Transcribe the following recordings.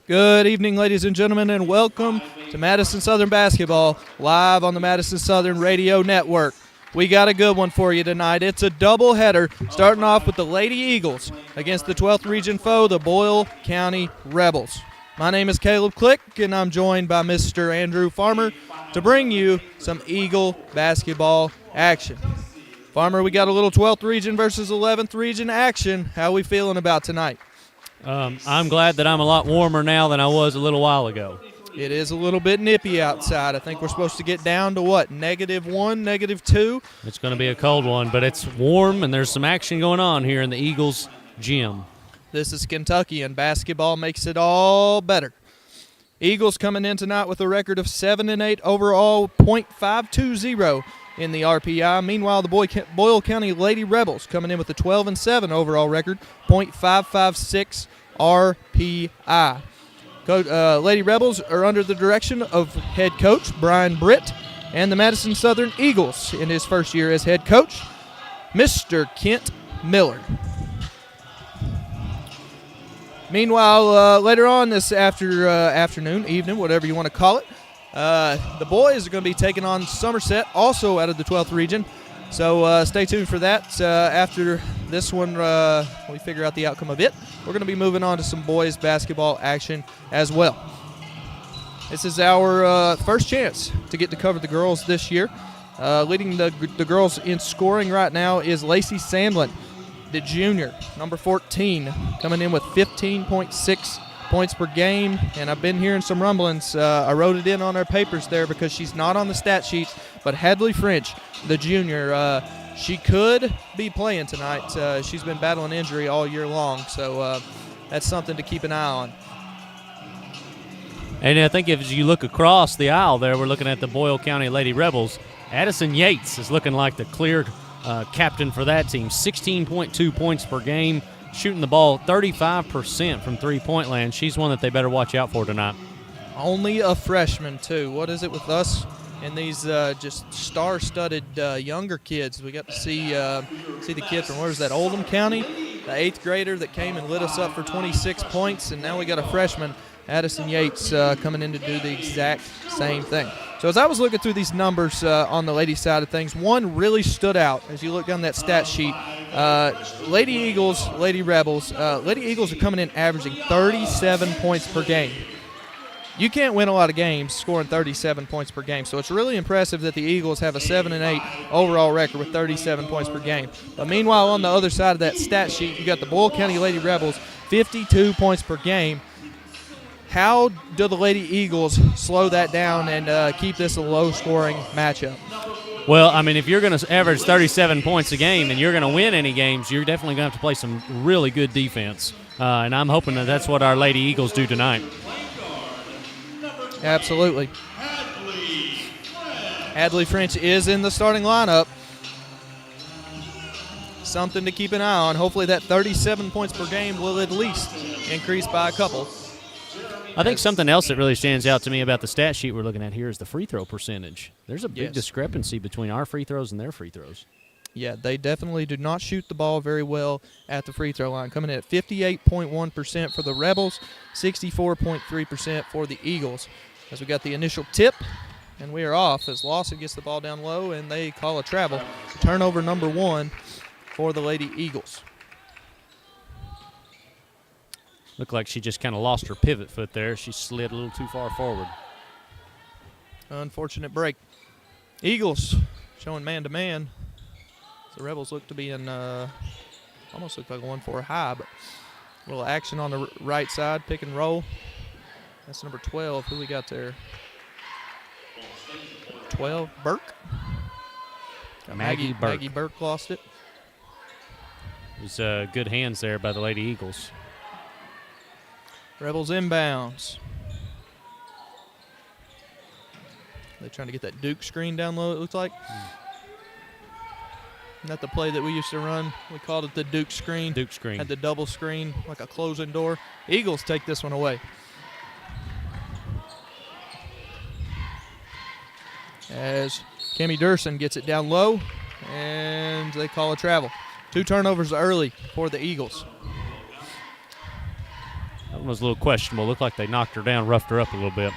Good evening, ladies and gentlemen, and welcome to Madison Southern Basketball, live on the Madison Southern Radio Network. We got a good one for you tonight. It's a doubleheader, starting off with the Lady Eagles against the 12th Region foe, the Boyle County Rebels. My name is Caleb Click, and I'm joined by Mr. Andrew Farmer to bring you some Eagle basketball action. Farmer, we got a little 12th Region versus 11th Region action. How are we feeling about tonight? I'm glad that I'm a lot warmer now than I was a little while ago. It is a little bit nippy outside. I think we're supposed to get down to what, -1, -2? It's going to be a cold one, but it's warm and there's some action going on here in the Eagles gym. This is Kentucky, and basketball makes it all better. Eagles coming in tonight with a record of 7-8 overall, .520 in the RPI. Meanwhile, the Boyle County Lady Rebels coming in with a 12-7 overall record, .556 RPI. Lady Rebels are under the direction of head coach Brian Britt, and the Madison Southern Eagles in his first year as head coach, Mr. Kent Miller. Meanwhile, later on this evening, whatever you want to call it, the boys are going to be taking on Somerset, also out of the 12th Region. So stay tuned for that. After this one, we figure out the outcome of it. We're going to be moving on to some boys basketball action as well. This is our first chance to get to cover the girls this year. Leading the girls in scoring right now is Lacey Sandlin, the junior, number 14, coming in with 15.6 points per game. And I've been hearing some rumblings. I wrote it in on our papers there because she's not on the stat sheets, but Hadley French, the junior, she could be playing tonight. She's been battling injury all year long, so that's something to keep an eye on. And I think if you look across the aisle there, we're looking at the Boyle County Lady Rebels. Addison Yates is looking like the clear captain for that team. 16.2 points per game, shooting the ball 35% from three-point land. She's one that they better watch out for tonight. Only a freshman, too. What is it with us and these just star-studded younger kids? We got to see the kid from, where's that, Oldham County, the 8th grader that came and lit us up for 26 points, and now we got a freshman, Addison Yates, coming in to do the exact same thing. So as I was looking through these numbers on the ladies' side of things, one really stood out as you look down that stat sheet. Lady Eagles, Lady Rebels. Lady Eagles are coming in averaging 37 points per game. You can't win a lot of games scoring 37 points per game, so it's really impressive that the Eagles have a 7-8 overall record with 37 points per game. But meanwhile, on the other side of that stat sheet, you got the Boyle County Lady Rebels, 52 points per game. How do the Lady Eagles slow that down and keep this a low-scoring matchup? Well, I mean, if you're going to average 37 points a game and you're going to win any games, you're definitely going to have to play some really good defense. And I'm hoping that that's what our Lady Eagles do tonight. Absolutely. Hadley French is in the starting lineup. Something to keep an eye on. Hopefully that 37 points per game will at least increase by a couple. I think something else that really stands out to me about the stat sheet we're looking at here is the free throw percentage. There's a big discrepancy between our free throws and their free throws. Yeah, they definitely do not shoot the ball very well at the free throw line, coming in at 58.1% for the Rebels, 64.3% for the Eagles. As we got the initial tip, and we are off as Lawson gets the ball down low, and they call a travel. Turnover number 1 for the Lady Eagles. Looked like she just kind of lost her pivot foot there. She slid a little too far forward. Unfortunate break. Eagles showing man-to-man. The Rebels look to be in almost look like a 1-4 high, but a little action on the right side, pick and roll. That's number 12. Who we got there? 12, Burke. Maggie Burke. Maggie Burke lost it. It was good hands there by the Lady Eagles. Rebels inbounds. They're trying to get that Duke screen down low, it looks like. Not the play that we used to run. We called it the Duke screen. Duke screen. Had the double screen, like a closing door. Eagles take this one away. As Cammie Durson gets it down low, and they call a travel. 2 turnovers early for the Eagles. That one was a little questionable. Looked like they knocked her down, roughed her up a little bit.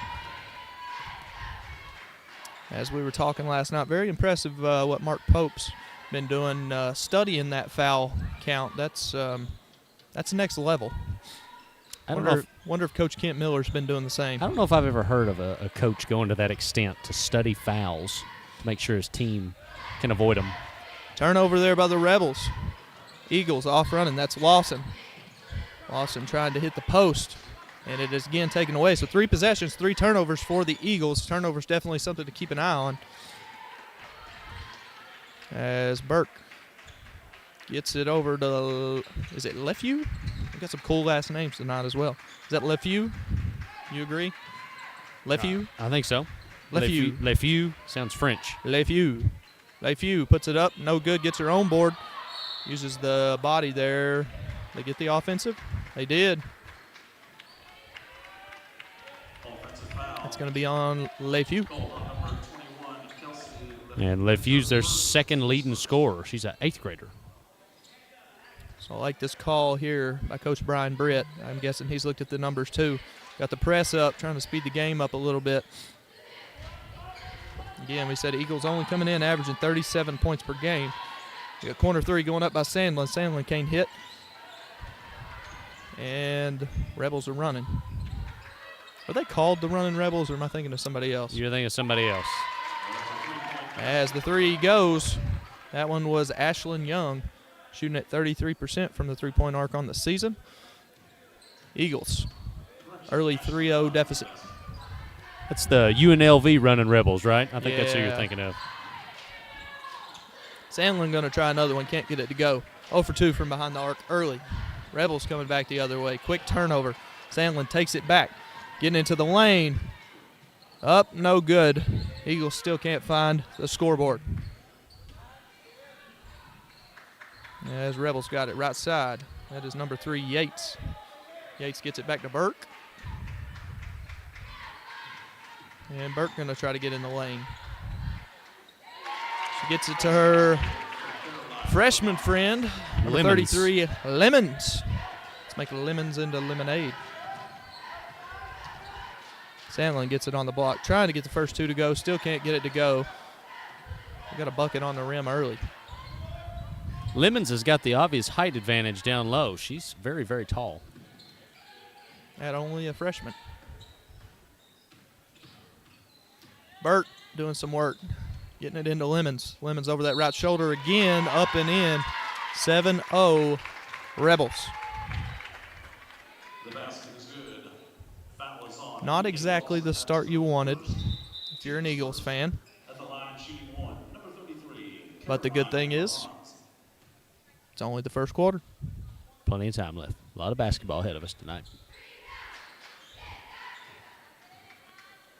As we were talking last night, very impressive what Mark Pope's been doing, studying that foul count. That's next level. I don't Wonder if Coach Kent Miller's been doing the same. I don't know if I've ever heard of a coach going to that extent to study fouls to make sure his team can avoid them. Turnover there by the Rebels. Eagles off running. That's Lawson. Lawson trying to hit the post, and it is again taken away. So 3 possessions, 3 turnovers for the Eagles. Turnovers definitely something to keep an eye on. As Burke gets it over to, is it Lefew? We got some cool last names tonight as well. Is that Lefew? You agree? Lefew? I think so. Lefew. Lefew sounds French. Lefew. Lefew puts it up. No good. Gets her own board. Uses the body there. They get the offensive? They did. That's going to be on Lefew. And Lefew's their second leading scorer. She's an 8th grader. So I like this call here by Coach Brian Britt. I'm guessing he's looked at the numbers too. Got the press up, trying to speed the game up a little bit. Again, we said Eagles only coming in averaging 37 points per game. We got corner 3 going up by Sandlin. Sandlin can't hit. And Rebels are running. Are they called the running Rebels, or am I thinking of somebody else? You're thinking of somebody else. As the 3 goes, that one was Ashlyn Young, shooting at 33% from the three-point arc on the season. Eagles, early 3-0 deficit. That's the UNLV running Rebels, right? I think that's who you're thinking of. Sandlin going to try another one, can't get it to go. 0 for 2 from behind the arc early. Rebels coming back the other way. Quick turnover. Sandlin takes it back, getting into the lane. Up, no good. Eagles still can't find the scoreboard. As Rebels got it right side. That is number 3, Yates. Yates gets it back to Burke. And Burke going to try to get in the lane. She gets it to her freshman friend, number 33, Lemons. Let's make lemons into lemonade. Sandlin gets it on the block, trying to get the first 2 to go. Still can't get it to go. We got a bucket on the rim early. Lemons has got the obvious height advantage down low. She's very, very tall. At only a freshman. Burt doing some work, getting it into Lemons. Lemons over that right shoulder again, up and in. 7-0 Rebels. Not exactly the start you wanted if you're an Eagles fan. But the good thing is, it's only the first quarter. Plenty of time left. A lot of basketball ahead of us tonight.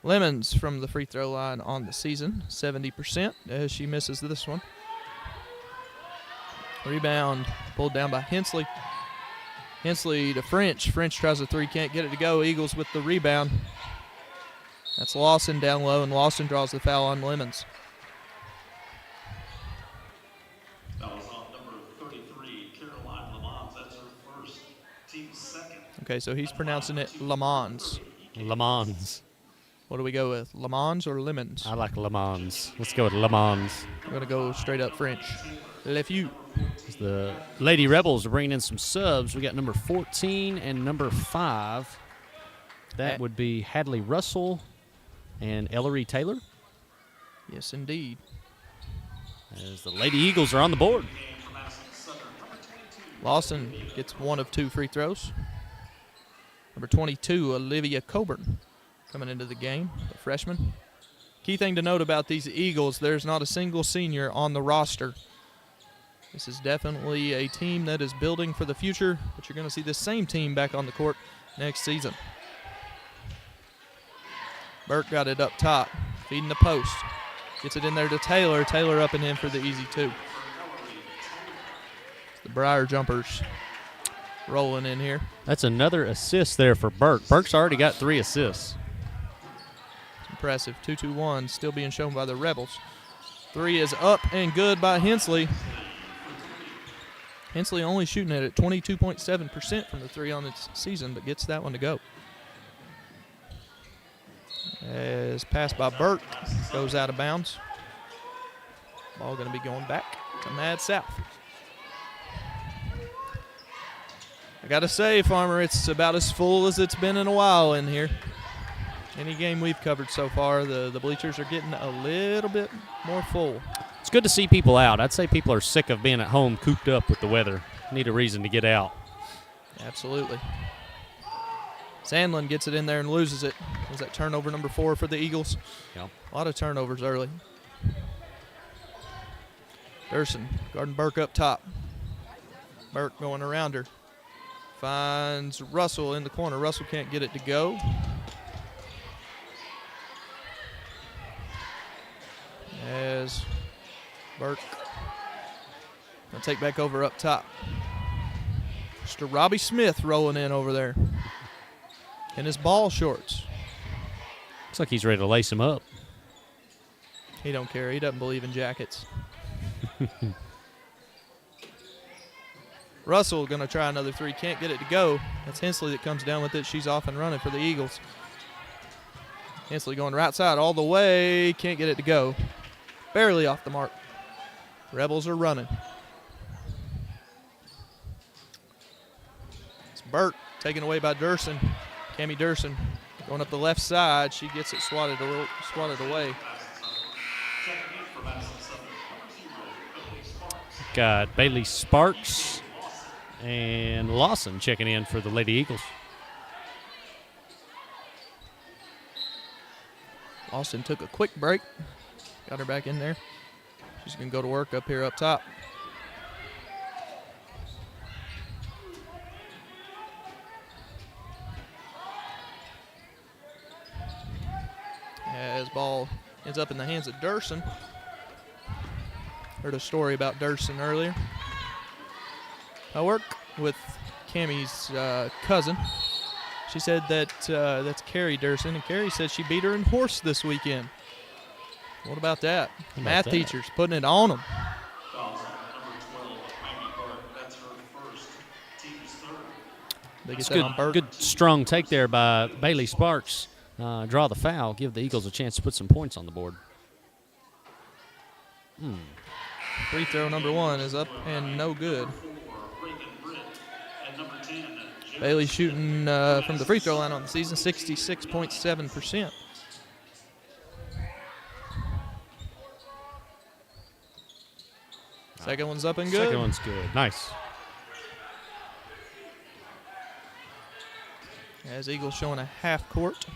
Lemons from the free throw line on the season, 70%, as she misses this one. Rebound pulled down by Hensley. Hensley to French. French tries a 3, can't get it to go. Eagles with the rebound. That's Lawson down low, and Lawson draws the foul on Lemons. That was on number 33, Caroline Lamont. That's her first, team second. Okay, so he's pronouncing it Lamons. Lamons. What do we go with, Lamons or Lemons? I like Lamons. Let's go with Lamons. I'm going to go straight up French. Lefew. The Lady Rebels are bringing in some subs. We got number 14 and number 5. That would be Hadley Russell and Ellery Taylor. Yes, indeed. As the Lady Eagles are on the board. Lawson gets 1 of 2 free throws. Number 22, Olivia Coburn, coming into the game, the freshman. Key thing to note about these Eagles, there's not a single senior on the roster. This is definitely a team that is building for the future, but you're going to see the same team back on the court next season. Burke got it up top, feeding the post. Gets it in there to Taylor. Taylor up and in for the easy 2. The Briar Jumpers rolling in here. That's another assist there for Burke. Burke's already got 3 assists. It's impressive. 2-2-1 still being shown by the Rebels. 3 is up and good by Hensley. Hensley only shooting it at 22.7% from the three on its season, but gets that one to go. As passed by Burke, goes out of bounds. Ball going to be going back to Mad South. I got to say, Farmer, it's about as full as it's been in a while in here. Any game we've covered so far, the bleachers are getting a little bit more full. It's good to see people out. I'd say people are sick of being at home cooped up with the weather. Need a reason to get out. Absolutely. Sandlin gets it in there and loses it. Was that turnover number 4 for the Eagles? Yep. A lot of turnovers early. Durson guarding Burke up top. Burke going around her. Finds Russell in the corner. Russell can't get it to go. As Burke going to take back over up top. Mr. Robbie Smith rolling in over there in his ball shorts. Looks like he's ready to lace him up. He don't care. He doesn't believe in jackets. Russell going to try another three. Can't get it to go. That's Hensley that comes down with it. She's off and running for the Eagles. Hensley going right side all the way. Can't get it to go. Barely off the mark. Rebels are running. It's Burke taken away by Durson. Cammie Durson going up the left side. She gets it swatted away. Got Bailey Sparks and Lawson checking in for the Lady Eagles. Lawson took a quick break. Got her back in there. She's going to go to work up here up top. As ball ends up in the hands of Durson. Heard a story about Durson earlier. I work with Cammie's cousin. She said that that's Carrie Durson, and Carrie said she beat her in horse this weekend. What about that? Math teachers putting it on them. They get that on Burke. Good strong take there by Bailey Sparks. Draw the foul, give the Eagles a chance to put some points on the board. Free throw number 1 is up and no good. Bailey shooting from the free throw line on the season, 66.7%. Second one's up and good. Second one's good. Nice. As Eagles showing a half court.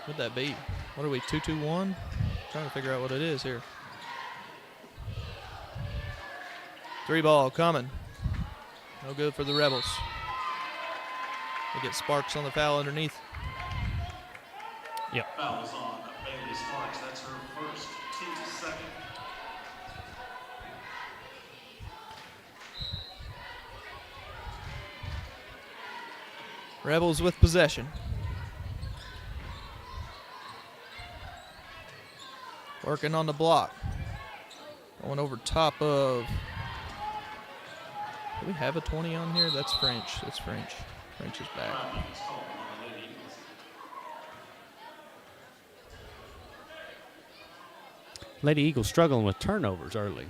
What'd that be? What are we, 2-2-1? Trying to figure out what it is here. 3 ball coming. No good for the Rebels. They get Sparks on the foul underneath. Yep. Foul is on Bailey Sparks. That's her first, team's second. Rebels with possession. Working on the block. Going over top of. Do we have a 20 on here? That's French. That's French. French is back. Lady Eagles struggling with turnovers early.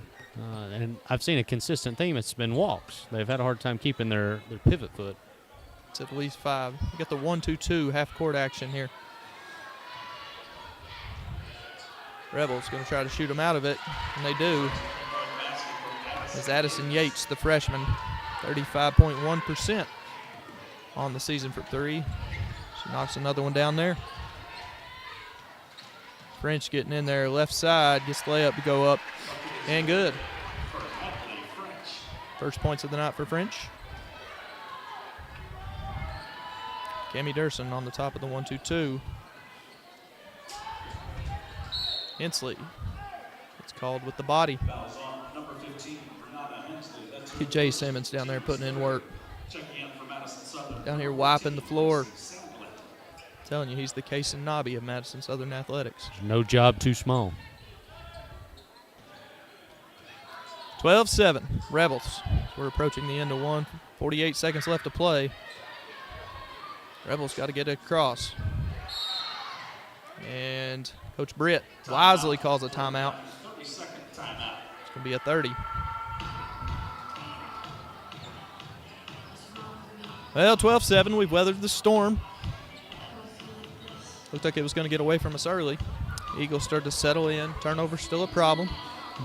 And I've seen a consistent theme. It's been walks. They've had a hard time keeping their pivot foot. It's at least 5. We got the 1-2-2 half-court action here. Rebels going to try to shoot them out of it, and they do. As Addison Yates, the freshman, 35.1% on the season for 3. She knocks another one down there. French getting in there, left side, gets the layup to go up, and good. First points of the night for French. Cammie Durson on the top of the 1-2-2. Hensley. It's called with the body. Jay Simmons down there putting in work. Down here wiping the floor. Telling you, he's the case and Nobby of Madison Southern Athletics. No job too small. 12-7, Rebels. We're approaching the end of one. 48 seconds left to play. Rebels got to get it across. And Coach Britt wisely calls a timeout. 30-second timeout. It's going to be a 30. Well, 12-7, we've weathered the storm. Looked like it was going to get away from us early. Eagles start to settle in. Turnover still a problem.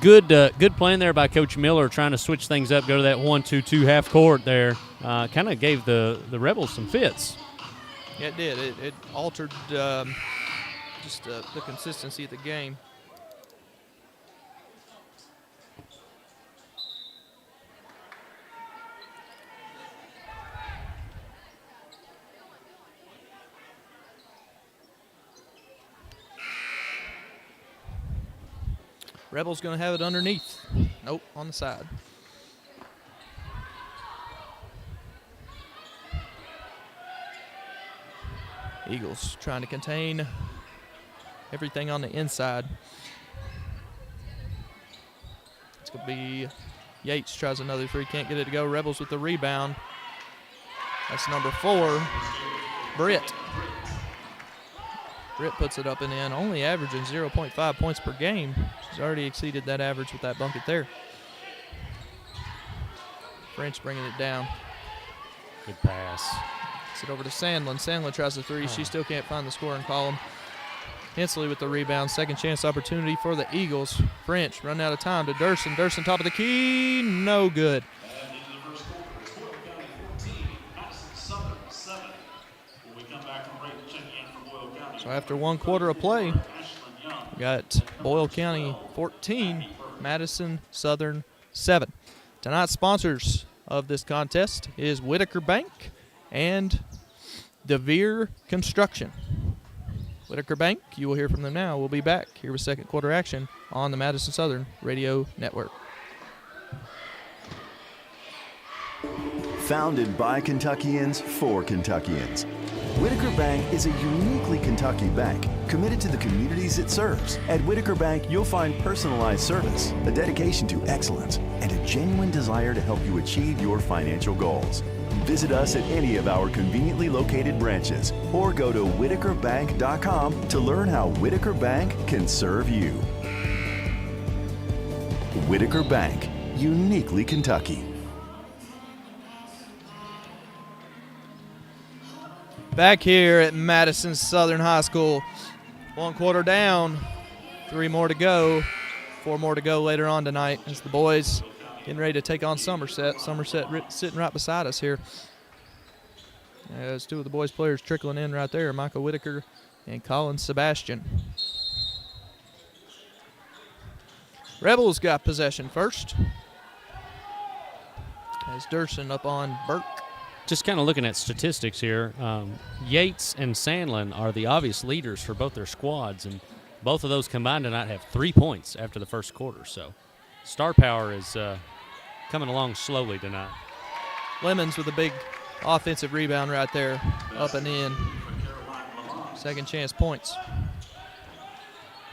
Good plan there by Coach Miller, trying to switch things up, go to that 1-2-2 half court there. Kind of gave the Rebels some fits. Yeah, it did. It altered just the consistency of the game. Rebels going to have it underneath. Nope, on the side. Eagles trying to contain everything on the inside. It's going to be Yates tries another three, can't get it to go. Rebels with the rebound. That's number 4, Britt. Britt puts it up and in, only averaging 0.5 points per game. She's already exceeded that average with that bucket there. French bringing it down. Good pass. Gets it over to Sandlin. Sandlin tries the three. She still can't find the scoring column. Hensley with the rebound. Second chance opportunity for the Eagles. French running out of time to Durson. Durson top of the key. No good. And into the first quarter, it's Boyle County 14, Madison Southern 7. When we come back from break, checking in for Boyle County. So after one quarter of play, Ashlyn Young. we got Boyle County 14, Madison Southern 7. Tonight's sponsors of this contest is Whitaker Bank and DeVere Construction. Whitaker Bank, you will hear from them now. We'll be back here with second quarter action on the Madison Southern Radio Network. Founded by Kentuckians for Kentuckians, Whitaker Bank is a uniquely Kentucky bank committed to the communities it serves. At Whitaker Bank, you'll find personalized service, a dedication to excellence, and a genuine desire to help you achieve your financial goals. Visit us at any of our conveniently located branches or go to whitakerbank.com to learn how Whitaker Bank can serve you. Whitaker Bank, uniquely Kentucky. Back here at Madison Southern High School. One quarter down, 3 more to go, 4 more to go later on tonight as the boys getting ready to take on Somerset. Somerset sitting right beside us here. As 2 of the boys' players trickling in right there, Michael Whitaker and Colin Sebastian. Rebels got possession first. As Durson up on Burke. Just kind of looking at statistics here, Yates and Sandlin are the obvious leaders for both their squads, and both of those combined tonight have 3 points after the first quarter. So star power is coming along slowly tonight. Lemons with a big offensive rebound right there, up and in. Second chance points.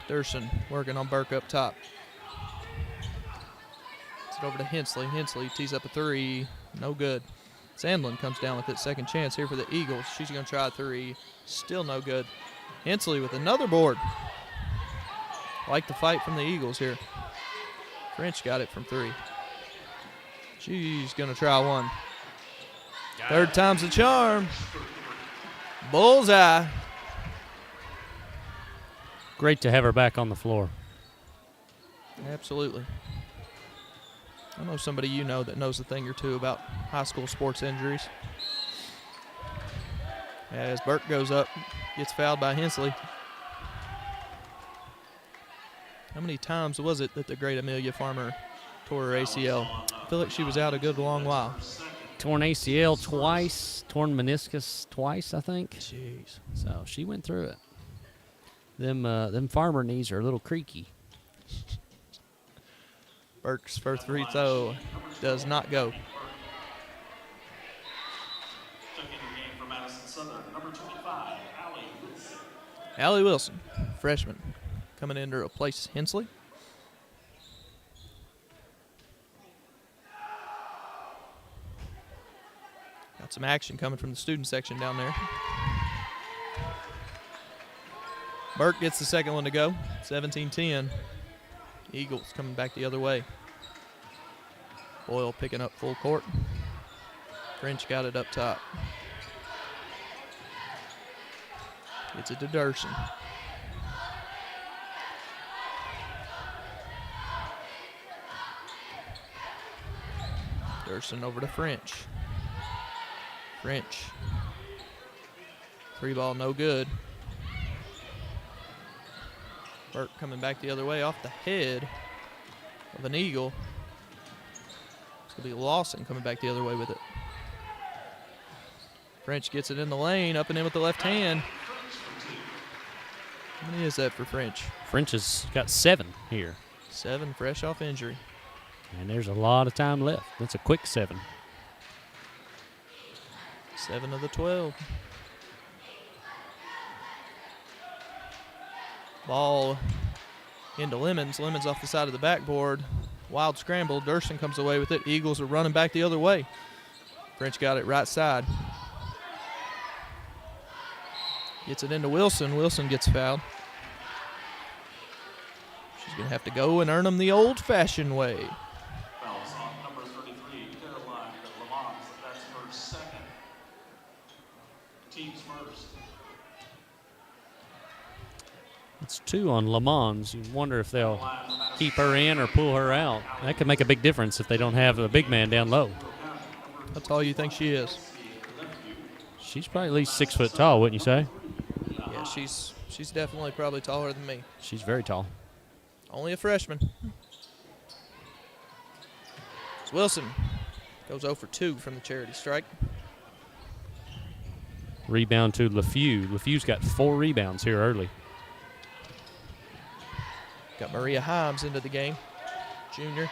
Durson working on Burke up top. It's over to Hensley. Hensley tees up a 3, no good. Sandlin comes down with it. Second chance here for the Eagles. She's going to try a 3. Still no good. Hensley with another board. Like the fight from the Eagles here. French got it from 3. She's going to try 1. Third time's the charm. Bullseye. Great to have her back on the floor. Absolutely. I know somebody you know that knows a thing or two about high school sports injuries. As Burke goes up, gets fouled by Hensley. How many times was it that the great Amelia Farmer tore her ACL? I feel like she was out a good long while. Torn ACL twice, torn meniscus twice, I think. Jeez. So she went through it. Them farmer knees are a little creaky. Burke's first free throw does not go. Checking the game for Madison Southern, number 25, Allie Wilson. Allie Wilson, freshman, coming in to replace Hensley. Got some action coming from the student section down there. Burke gets the second one to go. 17-10. Eagles coming back the other way. Boyle picking up full court. French got it up top. Gets it to Durson. Durson over to French. French. Three ball, no good. Burke coming back the other way off the head of an Eagle. It's going to be Lawson coming back the other way with it. French gets it in the lane, up and in with the left hand. How many is that for French? French has got 7 here. 7, fresh off injury. And there's a lot of time left. That's a quick 7. 7 of the 12. Ball into Lemons. Lemons off the side of the backboard. Wild scramble. Durson comes away with it. Eagles are running back the other way. French got it right side. Gets it into Wilson. Wilson gets fouled. She's going to have to go and earn them the old-fashioned way. Fouls on number 33, Caroline Lamont. That's her second. Team's first. It's 2 on Le Mans. You wonder if they'll keep her in or pull her out. That could make a big difference if they don't have a big man down low. That's all you think she is. She's probably at least 6 foot tall, wouldn't you say? Yeah, she's definitely probably taller than me. She's very tall. Only a freshman. Wilson goes 0 for 2 from the charity strike. Rebound to LeFew. LeFew's got 4 rebounds here early. Got Maria Himes into the game, junior.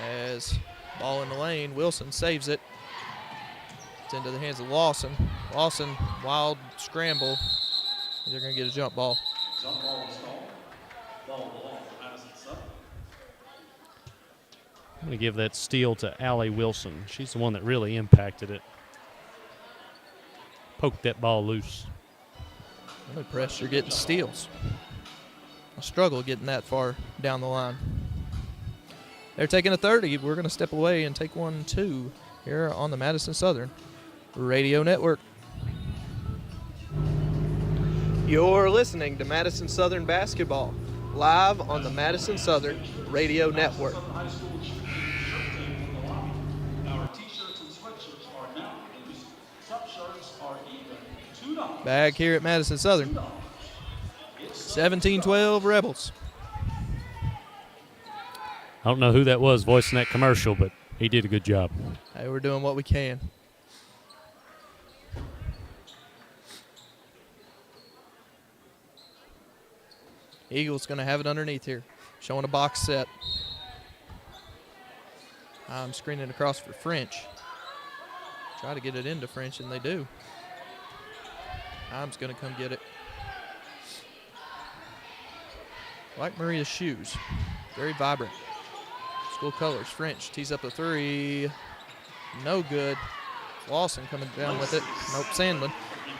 As ball in the lane, Wilson saves it. It's into the hands of Lawson. Lawson, wild scramble. They're going to get a jump ball. Jump ball is called. Ball belongs to Madison Southern. I'm going to give that steal to Allie Wilson. She's the one that really impacted it. Poked that ball loose. I'm impressed you're getting steals. I struggle getting that far down the line. They're taking a 30. We're going to step away and take 1-2 here on the Madison Southern Radio Network. You're listening to Madison Southern Basketball, live on the Madison Southern Radio Network. High School shirt team from the lobby. Our t-shirts and sweatshirts are now reduced. Sub-shirts are even $2. Back here at Madison Southern. 17-12 Rebels. I don't know who that was voicing that commercial, but he did a good job. Hey, we're doing what we can. Eagles going to have it underneath here. Showing a box set. I'm screening across for French. Try to get it into French, and they do. I'm going to come get it. Like Maria's shoes. Very vibrant. School colors. French tees up a 3. No good. Lawson coming down with it. Nope, Sandlin.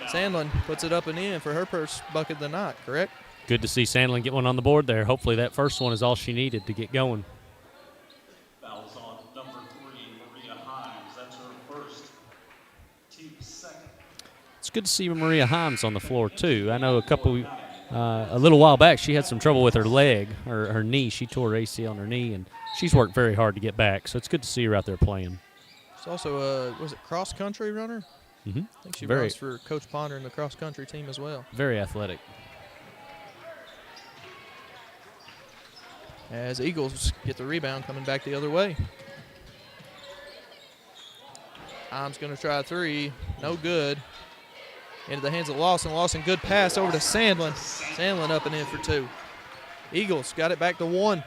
Sandlin puts it up and in for her first bucket of the night, correct? Good to see Sandlin get one on the board there. Hopefully that first one is all she needed to get going. Fouls on number 3, Maria Himes. That's her first. Team's second. It's good to see Maria Himes on the floor, too. I know a little while back she had some trouble with her leg, or her knee. She tore her ACL on her knee, and she's worked very hard to get back. So it's good to see her out there playing. She's also a, was it cross-country runner? Mm-hmm. I think she runs for Coach Ponder and the cross-country team as well. Very athletic. As Eagles get the rebound coming back the other way. Himes going to try a 3. No good. Into the hands of Lawson. Lawson, good pass over to Sandlin. Sandlin up and in for 2. Eagles got it back to 1.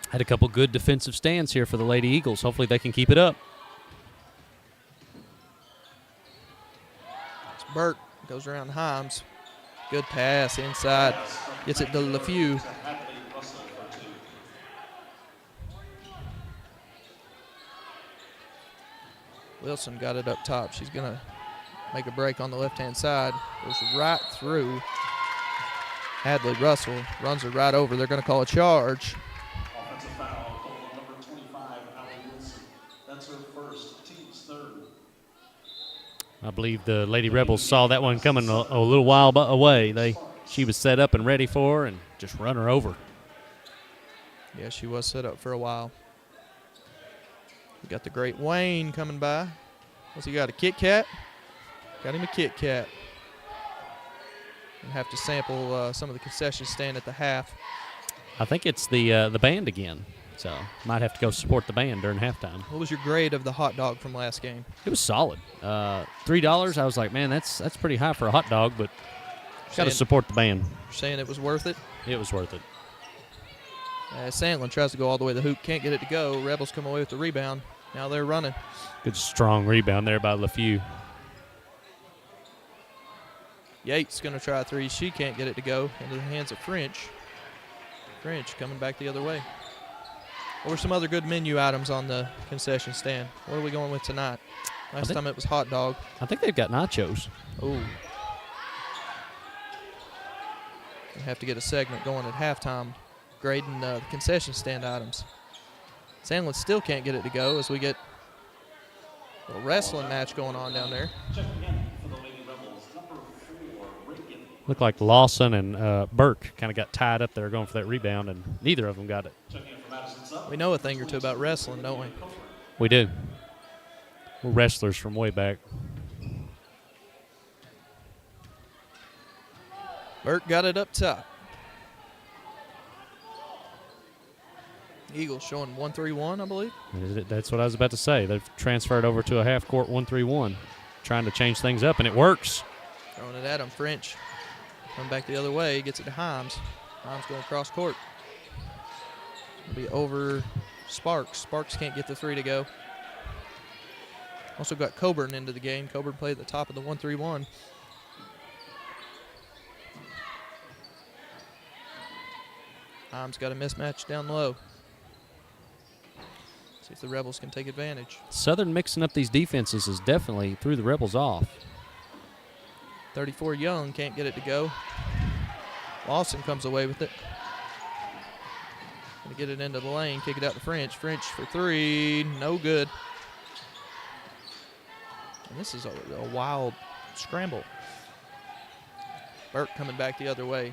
Had a couple good defensive stands here for the Lady Eagles. Hopefully they can keep it up. It's Burke. Goes around Himes. Good pass inside. Gets it to LeFew. Wilson got it up top. She's going to make a break on the left-hand side. Goes right through. Hadley Russell runs her right over. They're going to call a charge. Offensive foul, called on number 25, Allie Wilson. That's her first, team's third. I believe the Lady Rebels saw that one coming a little while away. She was set up and ready for her and just run her over. Yeah, she was set up for a while. We got the great Wayne coming by. What's he got, a Kit Kat? Got him a Kit Kat. And have to sample some of the concession stand at the half. I think it's the band again, so might have to go support the band during halftime. What was your grade of the hot dog from last game? It was solid. $3. I was like, man, that's pretty high for a hot dog, but got to support the band. You're saying it was worth it? It was worth it. Sandlin tries to go all the way to the hoop, can't get it to go. Rebels come away with the rebound. Now they're running. Good strong rebound there by LeFew. Yates going to try a three. She can't get it to go into the hands of French. French coming back the other way. What were some other good menu items on the concession stand? What are we going with tonight? Last time it was hot dog. I think they've got nachos. Oh. We have to get a segment going at halftime, grading the concession stand items. Sandlin still can't get it to go as we get a little wrestling match going on down there. Check again for the Lady Rebels, number 4, Reagan. Looked like Lawson and Burke kind of got tied up there going for that rebound, and neither of them got it. Check in for Madison's up. We know a thing or two about wrestling, don't we? We do. We're wrestlers from way back. Burke got it up top. Eagles showing 1-3-1, I believe. That's what I was about to say. They've transferred over to a half-court 1-3-1, trying to change things up, and it works. Throwing it at him. French coming back the other way. Gets it to Himes. Himes going across court. It'll be over Sparks. Sparks can't get the three to go. Also got Coburn into the game. Coburn played at the top of the 1-3-1. Himes got a mismatch down low. See if the Rebels can take advantage. Southern mixing up these defenses is definitely threw the Rebels off. 34 Young can't get it to go. Lawson comes away with it. Gonna get it into the lane, kick it out to French. French for three, no good. And this is a wild scramble. Burke coming back the other way.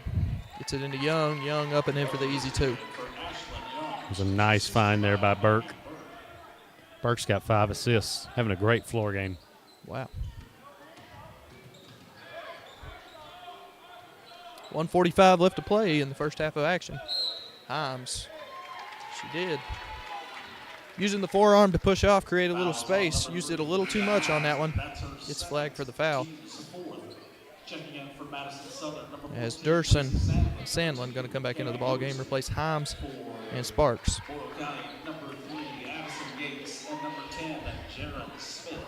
Gets it into Young. Young up and in for the easy two. It was a nice find there by Burke. Burke's got 5 assists, having a great floor game. Wow. 1:45 left to play in the first half of action. Himes, she did. Using the forearm to push off, create a little space. Used it a little too much on that one. Gets flagged for the foul. As Durson and Sandlin going to come back into the ball game, replace Himes and Sparks. Boyle County, number 3, Madison Yates, and number 10, Jaron Smith.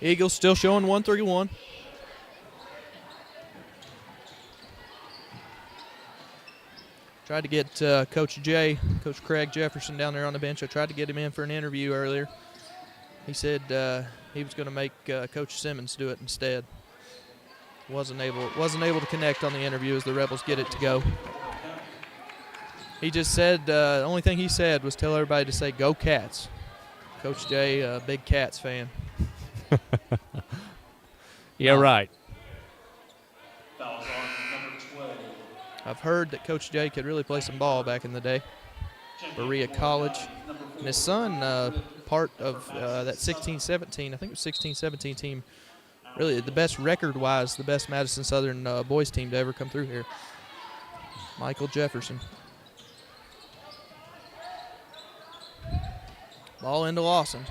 Eagles still showing 1-3-1. Tried to get Coach Craig Jefferson down there on the bench. I tried to get him in for an interview earlier. He said he was going to make Coach Simmons do it instead. Wasn't able to connect on the interview as the Rebels get it to go. He just said the only thing he said was tell everybody to say "Go Cats." Coach J, big Cats fan. Yeah, right. Fouls on number 12. I've heard that Coach J could really play some ball back in the day. Berea College. And his son, part of that 16-17, I think it was 16-17 team, really the best record-wise, the best Madison Southern boys team to ever come through here. Michael Jefferson. Ball into Lawson.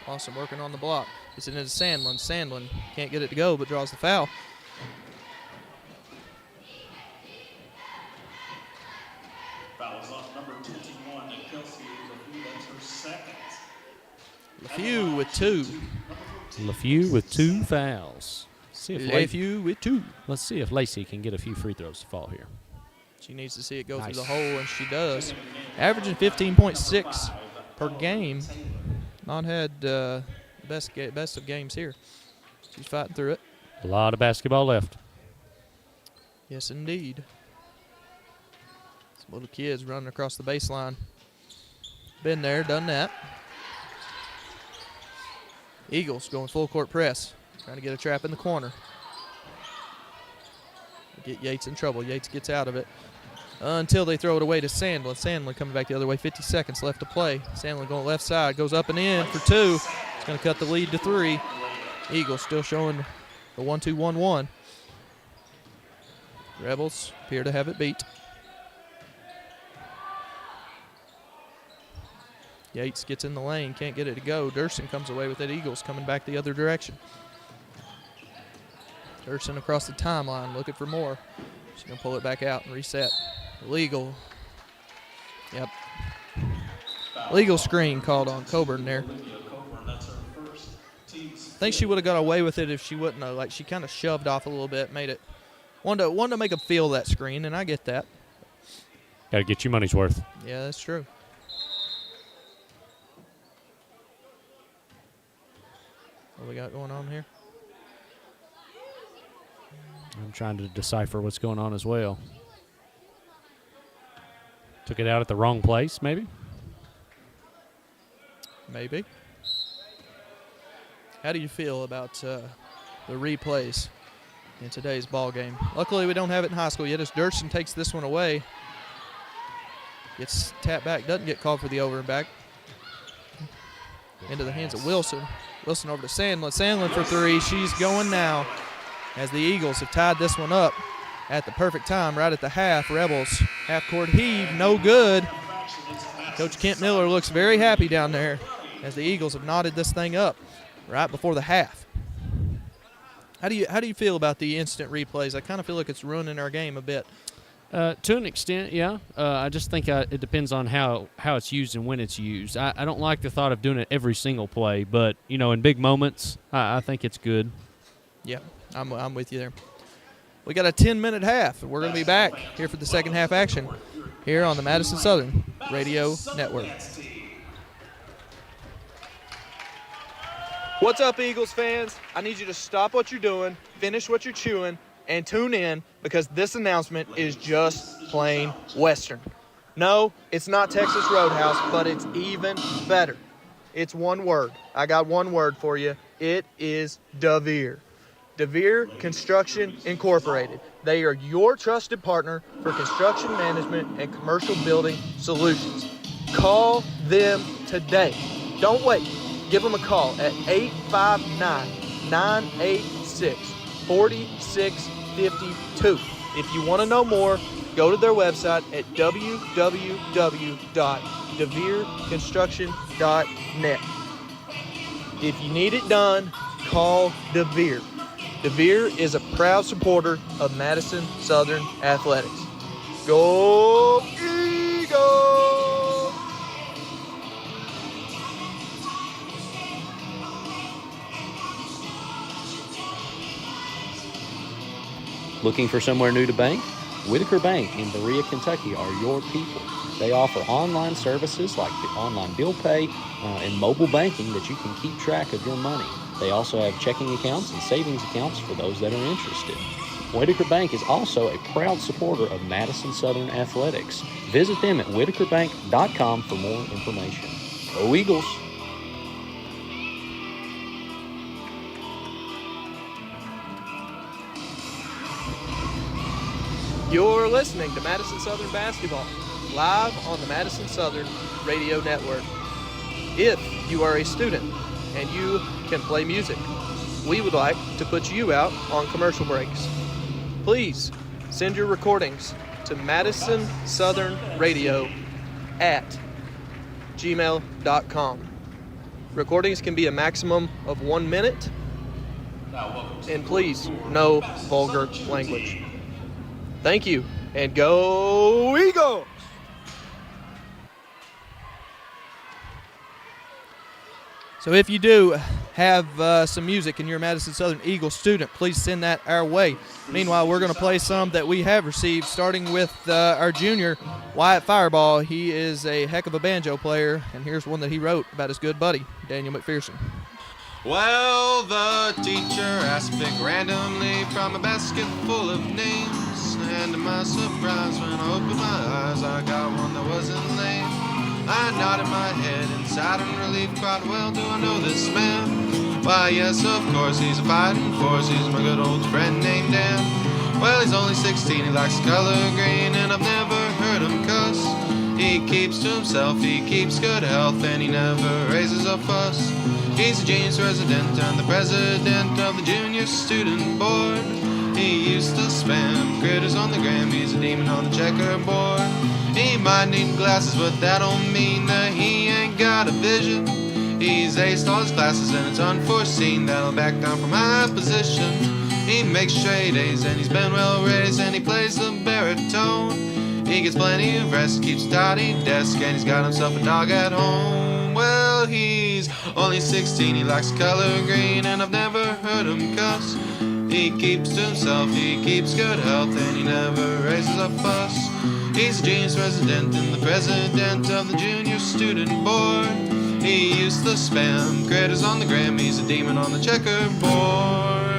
Lawson working on the block. Gets it into Sandlin. Sandlin can't get it to go, but draws the foul. Fouls on number 21, Kelsey LeFew. That's her second. LeFew with 2. LeFew with 2 fouls. LeFew with 2. Let's see if Lacey can get a few free throws to fall here. She needs to see it go Nice. through the hole, and she does. Averaging 15.6 per game. Not had best of games here. She's fighting through it. A lot of basketball left. Yes, indeed. Some little kids running across the baseline. Been there, done that. Eagles going full court press. Trying to get a trap in the corner. Get Yates in trouble. Yates gets out of it until they throw it away to Sandlin. Sandlin coming back the other way. 50 seconds left to play. Sandlin going left side. Goes up and in for 2. It's going to cut the lead to 3. Eagles still showing the 1-2-1-1. Rebels appear to have it beat. Yates gets in the lane. Can't get it to go. Durson comes away with it. Eagles coming back the other direction. Durson across the timeline looking for more. She's going to pull it back out and reset. Illegal. Yep. Legal screen called on Coburn there. I think she would have got away with it if she wouldn't have. Like, she kind of shoved off a little bit, made it. Wanted to make them feel that screen, and I get that. Got to get your money's worth. Yeah, that's true. What we got going on here? I'm trying to decipher what's going on as well. Took it out at the wrong place, maybe? Maybe. How do you feel about the replays in today's ball game? Luckily, we don't have it in high school yet as Durson takes this one away. Gets tapped back, doesn't get called for the over and back. Into the hands of Wilson. Wilson over to Sandlin. Sandlin for 3. She's going now as the Eagles have tied this one up at the perfect time, right at the half. Rebels half-court heave, no good. Coach Kent Miller looks very happy down there as the Eagles have knotted this thing up right before the half. How do you feel about the instant replays? I kind of feel like it's ruining our game a bit. To an extent, yeah. I just think it depends on how it's used and when it's used. I don't like the thought of doing it every single play, but, in big moments, I think it's good. Yeah, I'm with you there. We got a 10-minute half. We're going to be back here for the second half action here on the Madison Southern Radio Network. What's up, Eagles fans? I need you to stop what you're doing, finish what you're chewing, and tune in because this announcement is just plain Western. No, it's not Texas Roadhouse, but it's even better. It's one word. I got one word for you. It is DeVere. DeVere Construction Incorporated. They are your trusted partner for construction management and commercial building solutions. Call them today. Don't wait. Give them a call at 859-986-4652. If you want to know more, go to their website at www.devereconstruction.net. If you need it done, call DeVere. DeVere is a proud supporter of Madison Southern Athletics. Go Eagles! Looking for somewhere new to bank? Whitaker Bank in Berea, Kentucky are your people. They offer online services like the online bill pay and mobile banking that you can keep track of your money. They also have checking accounts and savings accounts for those that are interested. Whitaker Bank is also a proud supporter of Madison Southern Athletics. Visit them at whitakerbank.com for more information. Go Eagles! You're listening to Madison Southern Basketball, live on the Madison Southern Radio Network. If you are a student and you can play music, we would like to put you out on commercial breaks. Please send your recordings to madisonsouthernradio@gmail.com. Recordings can be a maximum of 1 minute, and please, no vulgar language. Thank you, and go Eagles! So if you do have some music and you're a Madison Southern Eagles student, please send that our way. Meanwhile, we're going to play some that we have received, starting with our junior, Wyatt Fireball. He is a heck of a banjo player, and here's one that he wrote about his good buddy, Daniel McPherson. Well, the teacher asked pick randomly from a basket full of names, and to my surprise, when I opened my eyes, I got one that wasn't lame. I nodded my head in silent relief, quite well, do I know this man? Why, yes, of course, he's a fighting force, he's my good old friend named Dan. Well, he's only 16, he likes the color green, and I've never heard him cuss. He keeps to himself, he keeps good health, and he never raises a fuss. He's a genius resident and the president of the junior student board. He used to spam critters on the gram, he's a demon on the checkerboard. He might need glasses, but that don't mean that he ain't got a vision. He's aced all his classes and it's unforeseen that he'll back down from high position. He makes straight A's and he's been well raised and he plays the baritone. He gets plenty of rest, keeps a tidy desk, and he's got himself a dog at home. Well, he's only 16, he likes the color green, and I've never heard him cuss. He keeps to himself, he keeps good health, and he never raises a fuss. He's a genius resident and the president of the junior student board. He used to spam critters on the gram, he's a demon on the checkerboard.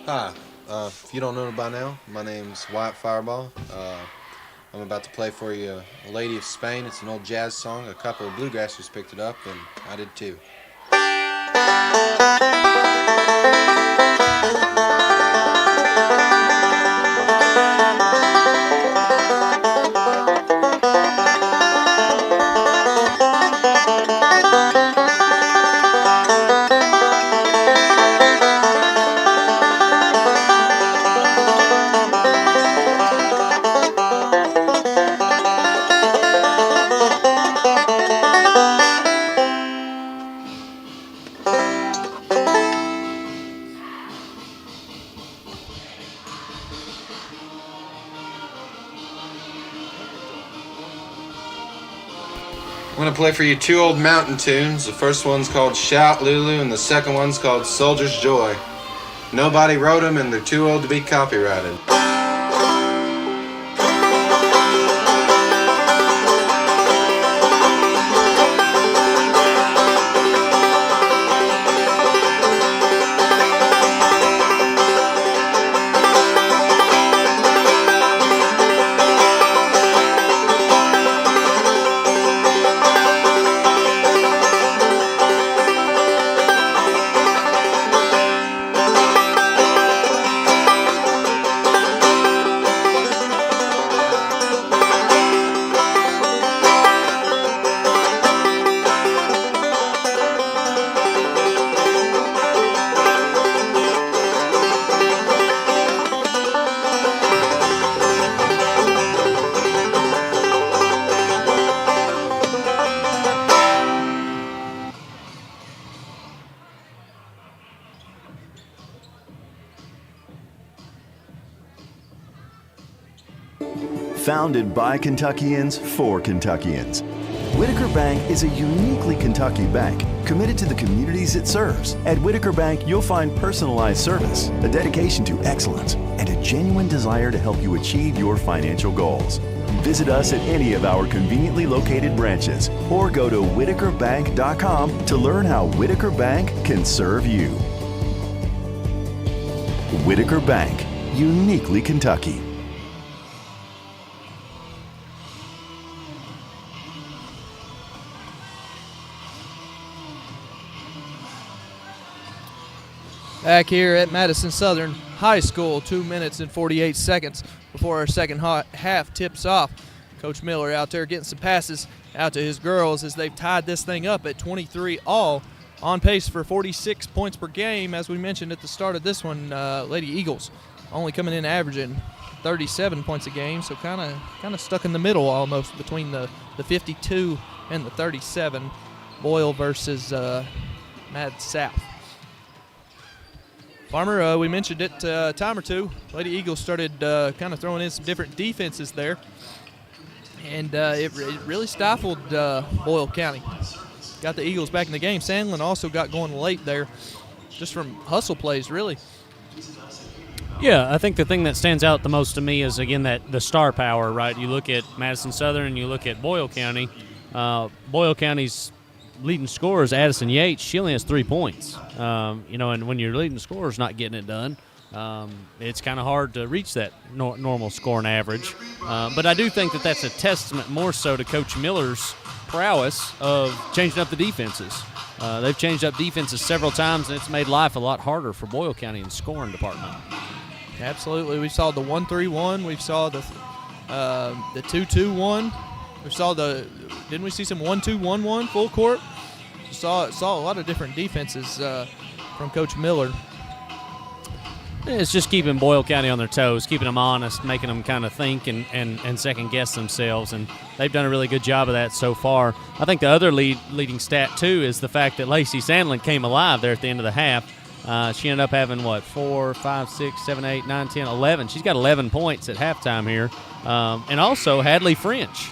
Hi, if you don't know me by now, my name's Wyatt Fireball. I'm about to play for you A Lady of Spain. It's an old jazz song. A couple of bluegrassers picked it up, and I did too. I'm going to play for you two old mountain tunes. The first one's called Shout Lulu and the second one's called Soldier's Joy. Nobody wrote them and they're too old to be copyrighted. Founded by Kentuckians for Kentuckians, Whitaker Bank is a uniquely Kentucky bank committed to the communities it serves. At Whitaker Bank, you'll find personalized service, a dedication to excellence, and a genuine desire to help you achieve your financial goals. Visit us at any of our conveniently located branches or go to whitakerbank.com to learn how Whitaker Bank can serve you. Whitaker Bank, uniquely Kentucky. Back here at Madison Southern High School, 2 minutes and 48 seconds before our second half tips off. Coach Miller out there getting some passes out to his girls as they've tied this thing up at 23 all, on pace for 46 points per game. As we mentioned at the start of this one, Lady Eagles only coming in averaging 37 points a game, so kind of stuck in the middle almost between the 52 and the 37. Boyle versus Mad South. Farmer, we mentioned it a time or two. Lady Eagles started kind of throwing in some different defenses there, and it really stifled Boyle County. Got the Eagles back in the game. Sandlin also got going late there, just from hustle plays, really. Yeah, I think the thing that stands out the most to me is, again, that the star power, right? You look at Madison Southern and you look at Boyle County. Boyle County's leading scorer is Addison Yates. She only has 3 points. And when your leading scorer is not getting it done, it's kind of hard to reach that normal scoring average. But I do think that that's a testament more so to Coach Miller's prowess of changing up the defenses. They've changed up defenses several times, and it's made life a lot harder for Boyle County in the scoring department. Absolutely. We saw the 1-3-1. We saw the 2-2-1. We saw didn't we see some 1-2-1-1 full court? Saw a lot of different defenses from Coach Miller. It's just keeping Boyle County on their toes, keeping them honest, making them kind of think and second-guess themselves, and they've done a really good job of that so far. I think the other leading stat, too, is the fact that Lacey Sandlin came alive there at the end of the half. She ended up having, 4, 5, 6, 7, 8, 9, 10, 11. She's got 11 points at halftime here. And also Hadley French.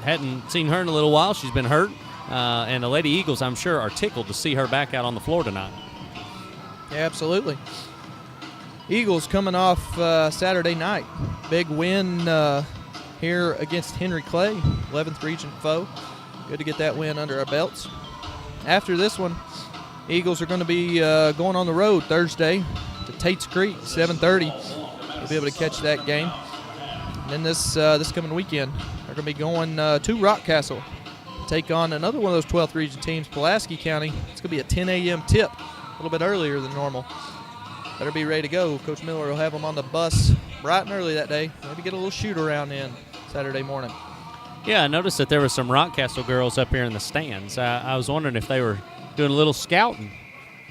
Hadn't seen her in a little while. She's been hurt. And the Lady Eagles, I'm sure, are tickled to see her back out on the floor tonight. Yeah, absolutely. Eagles coming off Saturday night. Big win here against Henry Clay, 11th region foe. Good to get that win under our belts. After this one, Eagles are going to be going on the road Thursday to Tate's Creek, 7:30. You'll be able to catch that game. And then this coming weekend, they're going to be going to Rockcastle to take on another one of those 12th region teams, Pulaski County. It's going to be a 10 a.m. tip, a little bit earlier than normal. Better be ready to go. Coach Miller will have them on the bus bright and early that day. Maybe get a little shoot-around in Saturday morning. Yeah, I noticed that there were some Rockcastle girls up here in the stands. I was wondering if they were doing a little scouting.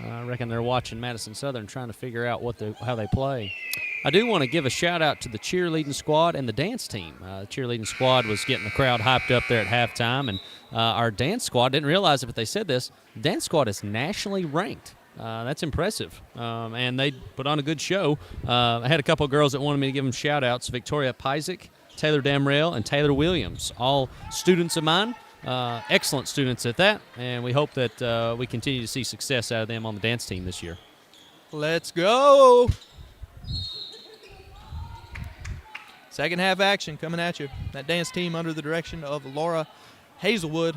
I reckon they're watching Madison Southern, trying to figure out how they play. I do want to give a shout-out to the cheerleading squad and the dance team. The cheerleading squad was getting the crowd hyped up there at halftime, and our dance squad, didn't realize it, but they said this, the dance squad is nationally ranked. That's impressive, and they put on a good show. I had a couple of girls that wanted me to give them shout-outs, Victoria Pizik, Taylor Damrell, and Taylor Williams, all students of mine, excellent students at that, and we hope that we continue to see success out of them on the dance team this year. Let's go! Second half action coming at you. That dance team under the direction of Laura Hazelwood.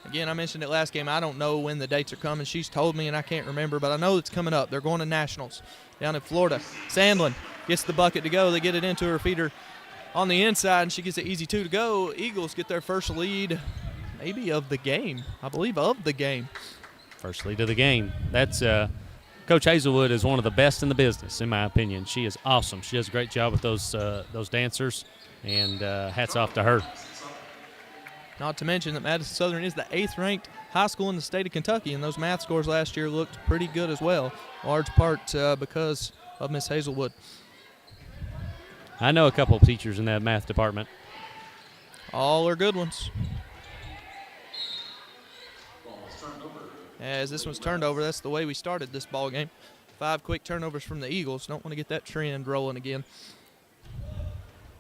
Again, I mentioned it last game. I don't know when the dates are coming. She's told me, and I can't remember, but I know it's coming up. They're going to Nationals down in Florida. Sandlin gets the bucket to go. They get it into her feeder on the inside, and she gets an easy 2 to go. Eagles get their first lead, maybe of the game. I believe of the game. First lead of the game. That's Coach Hazelwood is one of the best in the business, in my opinion. She is awesome. She does a great job with those dancers, and hats off to her. Not to mention that Madison Southern is the 8th-ranked high school in the state of Kentucky, and those math scores last year looked pretty good as well, large part because of Miss Hazelwood. I know a couple of teachers in that math department. All are good ones. As this one's turned over, that's the way we started this ball game. 5 quick turnovers from the Eagles. Don't want to get that trend rolling again.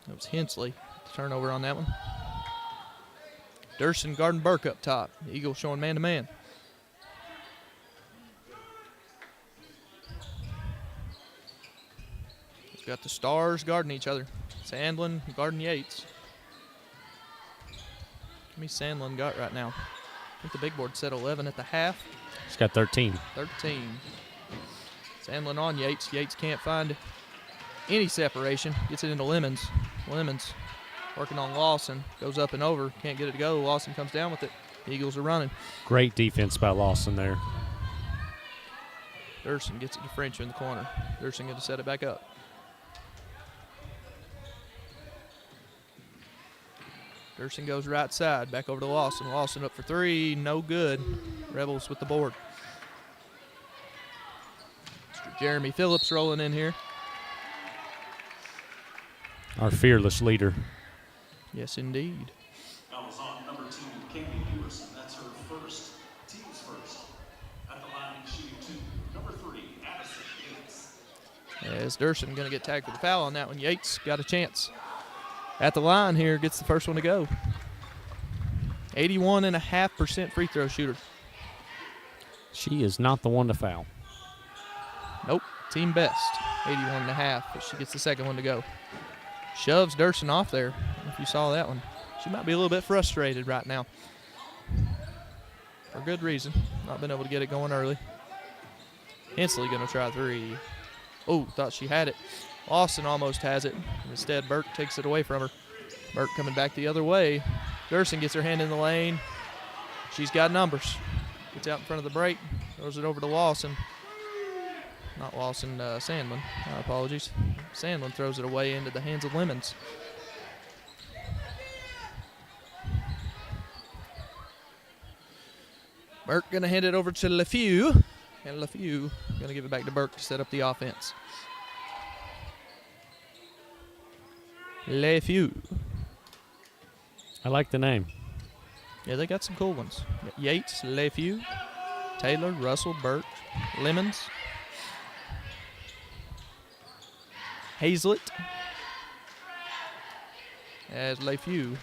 It was Hensley, the turnover on that one. Durson guarding Burke up top. The Eagles showing man-to-man. We've got the Stars guarding each other. Sandlin guarding Yates. How many Sandlin got right now? I think the big board said 11 at the half. She's got 13. 13. Sandlin on Yates. Yates can't find any separation. Gets it into Lemons. Lemons working on Lawson. Goes up and over. Can't get it to go. Lawson comes down with it. The Eagles are running. Great defense by Lawson there. Durson gets it to French in the corner. Durson going to set it back up. Durson goes right side. Back over to Lawson. Lawson up for 3. No good. Rebels with the board. Mr. Jeremy Phillips rolling in here. Our fearless leader. Yes, indeed. Foul is on number 2, Candy Peterson. That's her first, team's first. At the line, shooting 2, number 3, Madison Yates. As Durson going to get tagged with a foul on that one. Yates got a chance. At the line here, gets the first one to go. 81.5% free throw shooter. She is not the one to foul. Nope, team best. 81.5, but she gets the second one to go. Shoves Durson off there. If you saw that one, she might be a little bit frustrated right now. For good reason. Not been able to get it going early. Hensley going to try 3. Oh, thought she had it. Lawson almost has it. Instead, Burke takes it away from her. Burke coming back the other way. Durson gets her hand in the lane. She's got numbers. Gets out in front of the break. Throws it over to Lawson. Not Lawson, Sandlin. Apologies. Sandlin throws it away into the hands of Lemons. Burke going to hand it over to LeFew. And LeFew going to give it back to Burke to set up the offense. LeFew. I like the name. Yeah, they got some cool ones. Yates, LeFew, Taylor, Russell, Burke, Lemons, Hazlett. As LeFew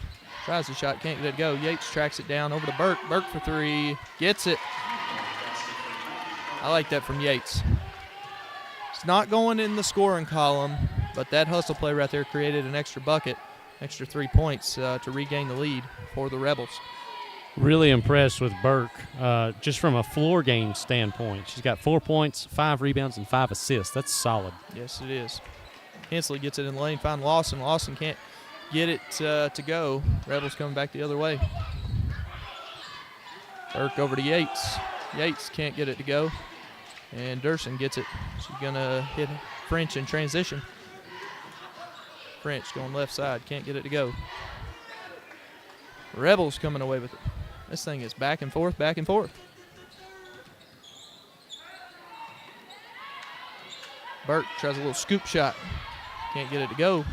tries the shot, can't get it to go. Yates tracks it down over to Burke. Burke for 3, gets it. I like that from Yates. It's not going in the scoring column, but that hustle play right there created an extra bucket, extra 3 points to regain the lead for the Rebels. Really impressed with Burke, just from a floor game standpoint. She's got 4 points, 5 rebounds, and 5 assists. That's solid. Yes, it is. Hensley gets it in the lane, find Lawson. Lawson can't get it to go. Rebels coming back the other way. Burke over to Yates. Yates can't get it to go. And Durson gets it. She's going to hit French in transition. French going left side, can't get it to go. Rebels coming away with it. This thing is back and forth, back and forth. Burke tries a little scoop shot. Can't get it to go.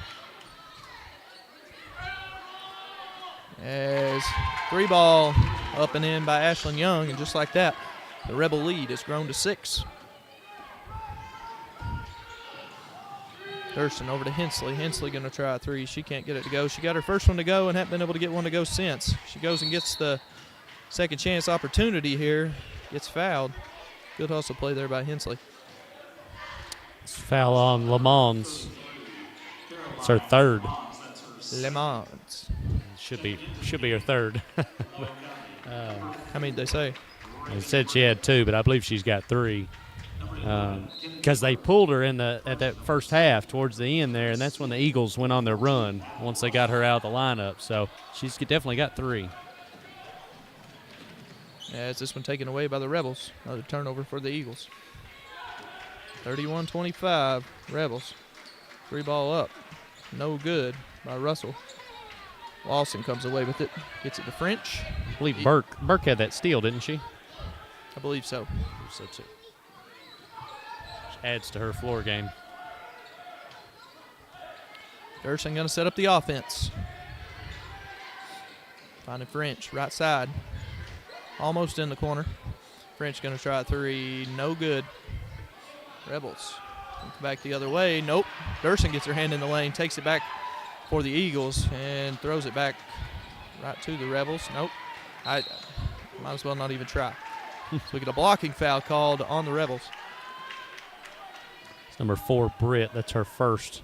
As 3-ball up and in by Ashlyn Young, and just like that, the Rebel lead has grown to 6. Durson over to Hensley. Hensley going to try a 3. She can't get it to go. She got her first one to go and hasn't been able to get one to go since. She goes and gets the second chance opportunity here. Gets fouled. Good hustle play there by Hensley. It's foul on Lamons. It's her third. Le Mans. Should be her third. How many did they say? They said she had 2, but I believe she's got 3. Because they pulled her at that first half towards the end there, and that's when the Eagles went on their run once they got her out of the lineup. So she's definitely got 3. As this one taken away by the Rebels. Another turnover for the Eagles. 31-25, Rebels. 3-ball up. No good by Russell. Lawson comes away with it. Gets it to French. I believe Burke had that steal, didn't she? I believe so. So too. Adds to her floor game. Durson going to set up the offense. Finding French, right side. Almost in the corner. French going to try a 3. No good. Rebels. Back the other way. Nope. Durson gets her hand in the lane, takes it back for the Eagles, and throws it back right to the Rebels. Nope. I might as well not even try. So we get a blocking foul called on the Rebels. It's number 4, Britt. That's her first.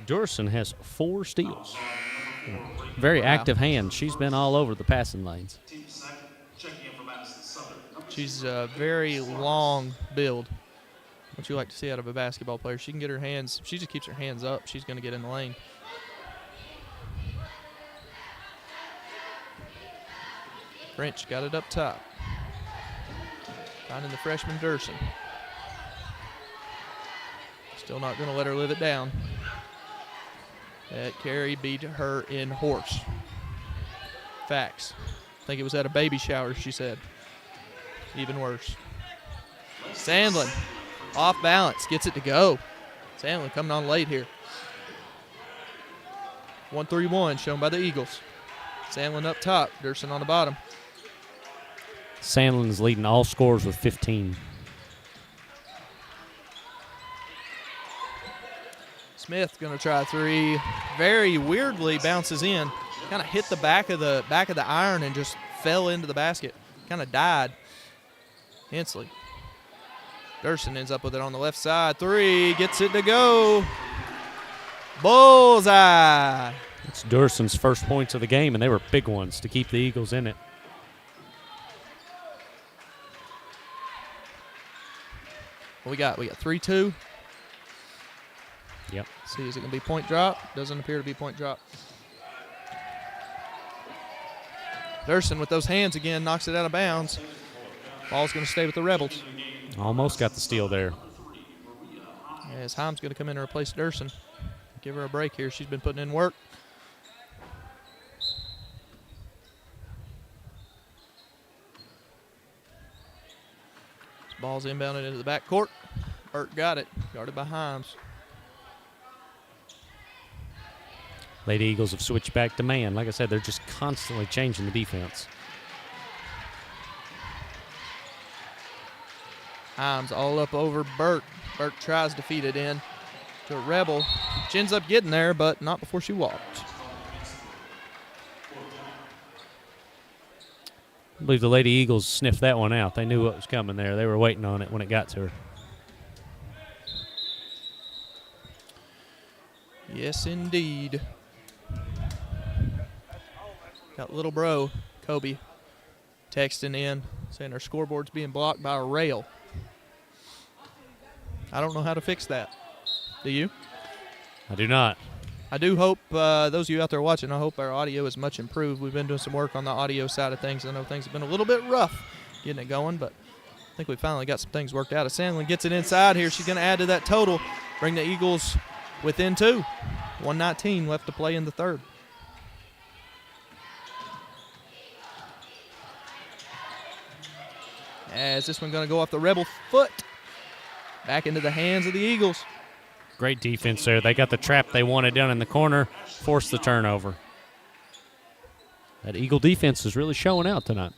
Durson has 4 steals. Very active hand. She's been all over the passing lanes. Team second, checking in for Madison Southern. She's a very long build. What you like to see out of a basketball player. She can get her hands, if she just keeps her hands up, she's going to get in the lane. French got it up top. Finding the freshman Durson. Still not going to let her live it down. That carry beat her in horse. Facts. I think it was at a baby shower, she said. Even worse. Sandlin. Off balance, gets it to go. Sandlin coming on late here. 1-3-1 shown by the Eagles. Sandlin up top, Durson on the bottom. Sandlin's leading all scorers with 15. Smith going to try a three. Very weirdly bounces in. Kind of hit the back of the iron and just fell into the basket. Kind of died. Hensley. Durson ends up with it on the left side. Three, gets it to go. Bullseye. It's Durson's first points of the game, and they were big ones to keep the Eagles in it. What we got? We got 3-2. Yep. See, is it going to be point drop? Doesn't appear to be point drop. Durson with those hands again knocks it out of bounds. Ball's going to stay with the Rebels. Almost got the steal there. As Himes going to come in and replace Durson. Give her a break here. She's been putting in work. This ball's inbounded into the back court. Burt got it. Guarded by Himes. Lady Eagles have switched back to man. Like I said, they're just constantly changing the defense. Himes all up over Burt. Burt tries to feed it in to a Rebel. She ends up getting there, but not before she walked. I believe the Lady Eagles sniffed that one out. They knew what was coming there. They were waiting on it when it got to her. Yes, indeed. Got little bro, Kobe, texting in, saying our scoreboard's being blocked by a rail. I don't know how to fix that. Do you? I do not. I do hope, those of you out there watching, I hope our audio is much improved. We've been doing some work on the audio side of things. I know things have been a little bit rough getting it going, but I think we finally got some things worked out. As Sandlin gets it inside here, she's going to add to that total, bring the Eagles within 2. 1:19 left to play in the third. As this one going to go off the Rebel foot. Back into the hands of the Eagles. Great defense there. They got the trap they wanted down in the corner, forced the turnover. That Eagle defense is really showing out tonight.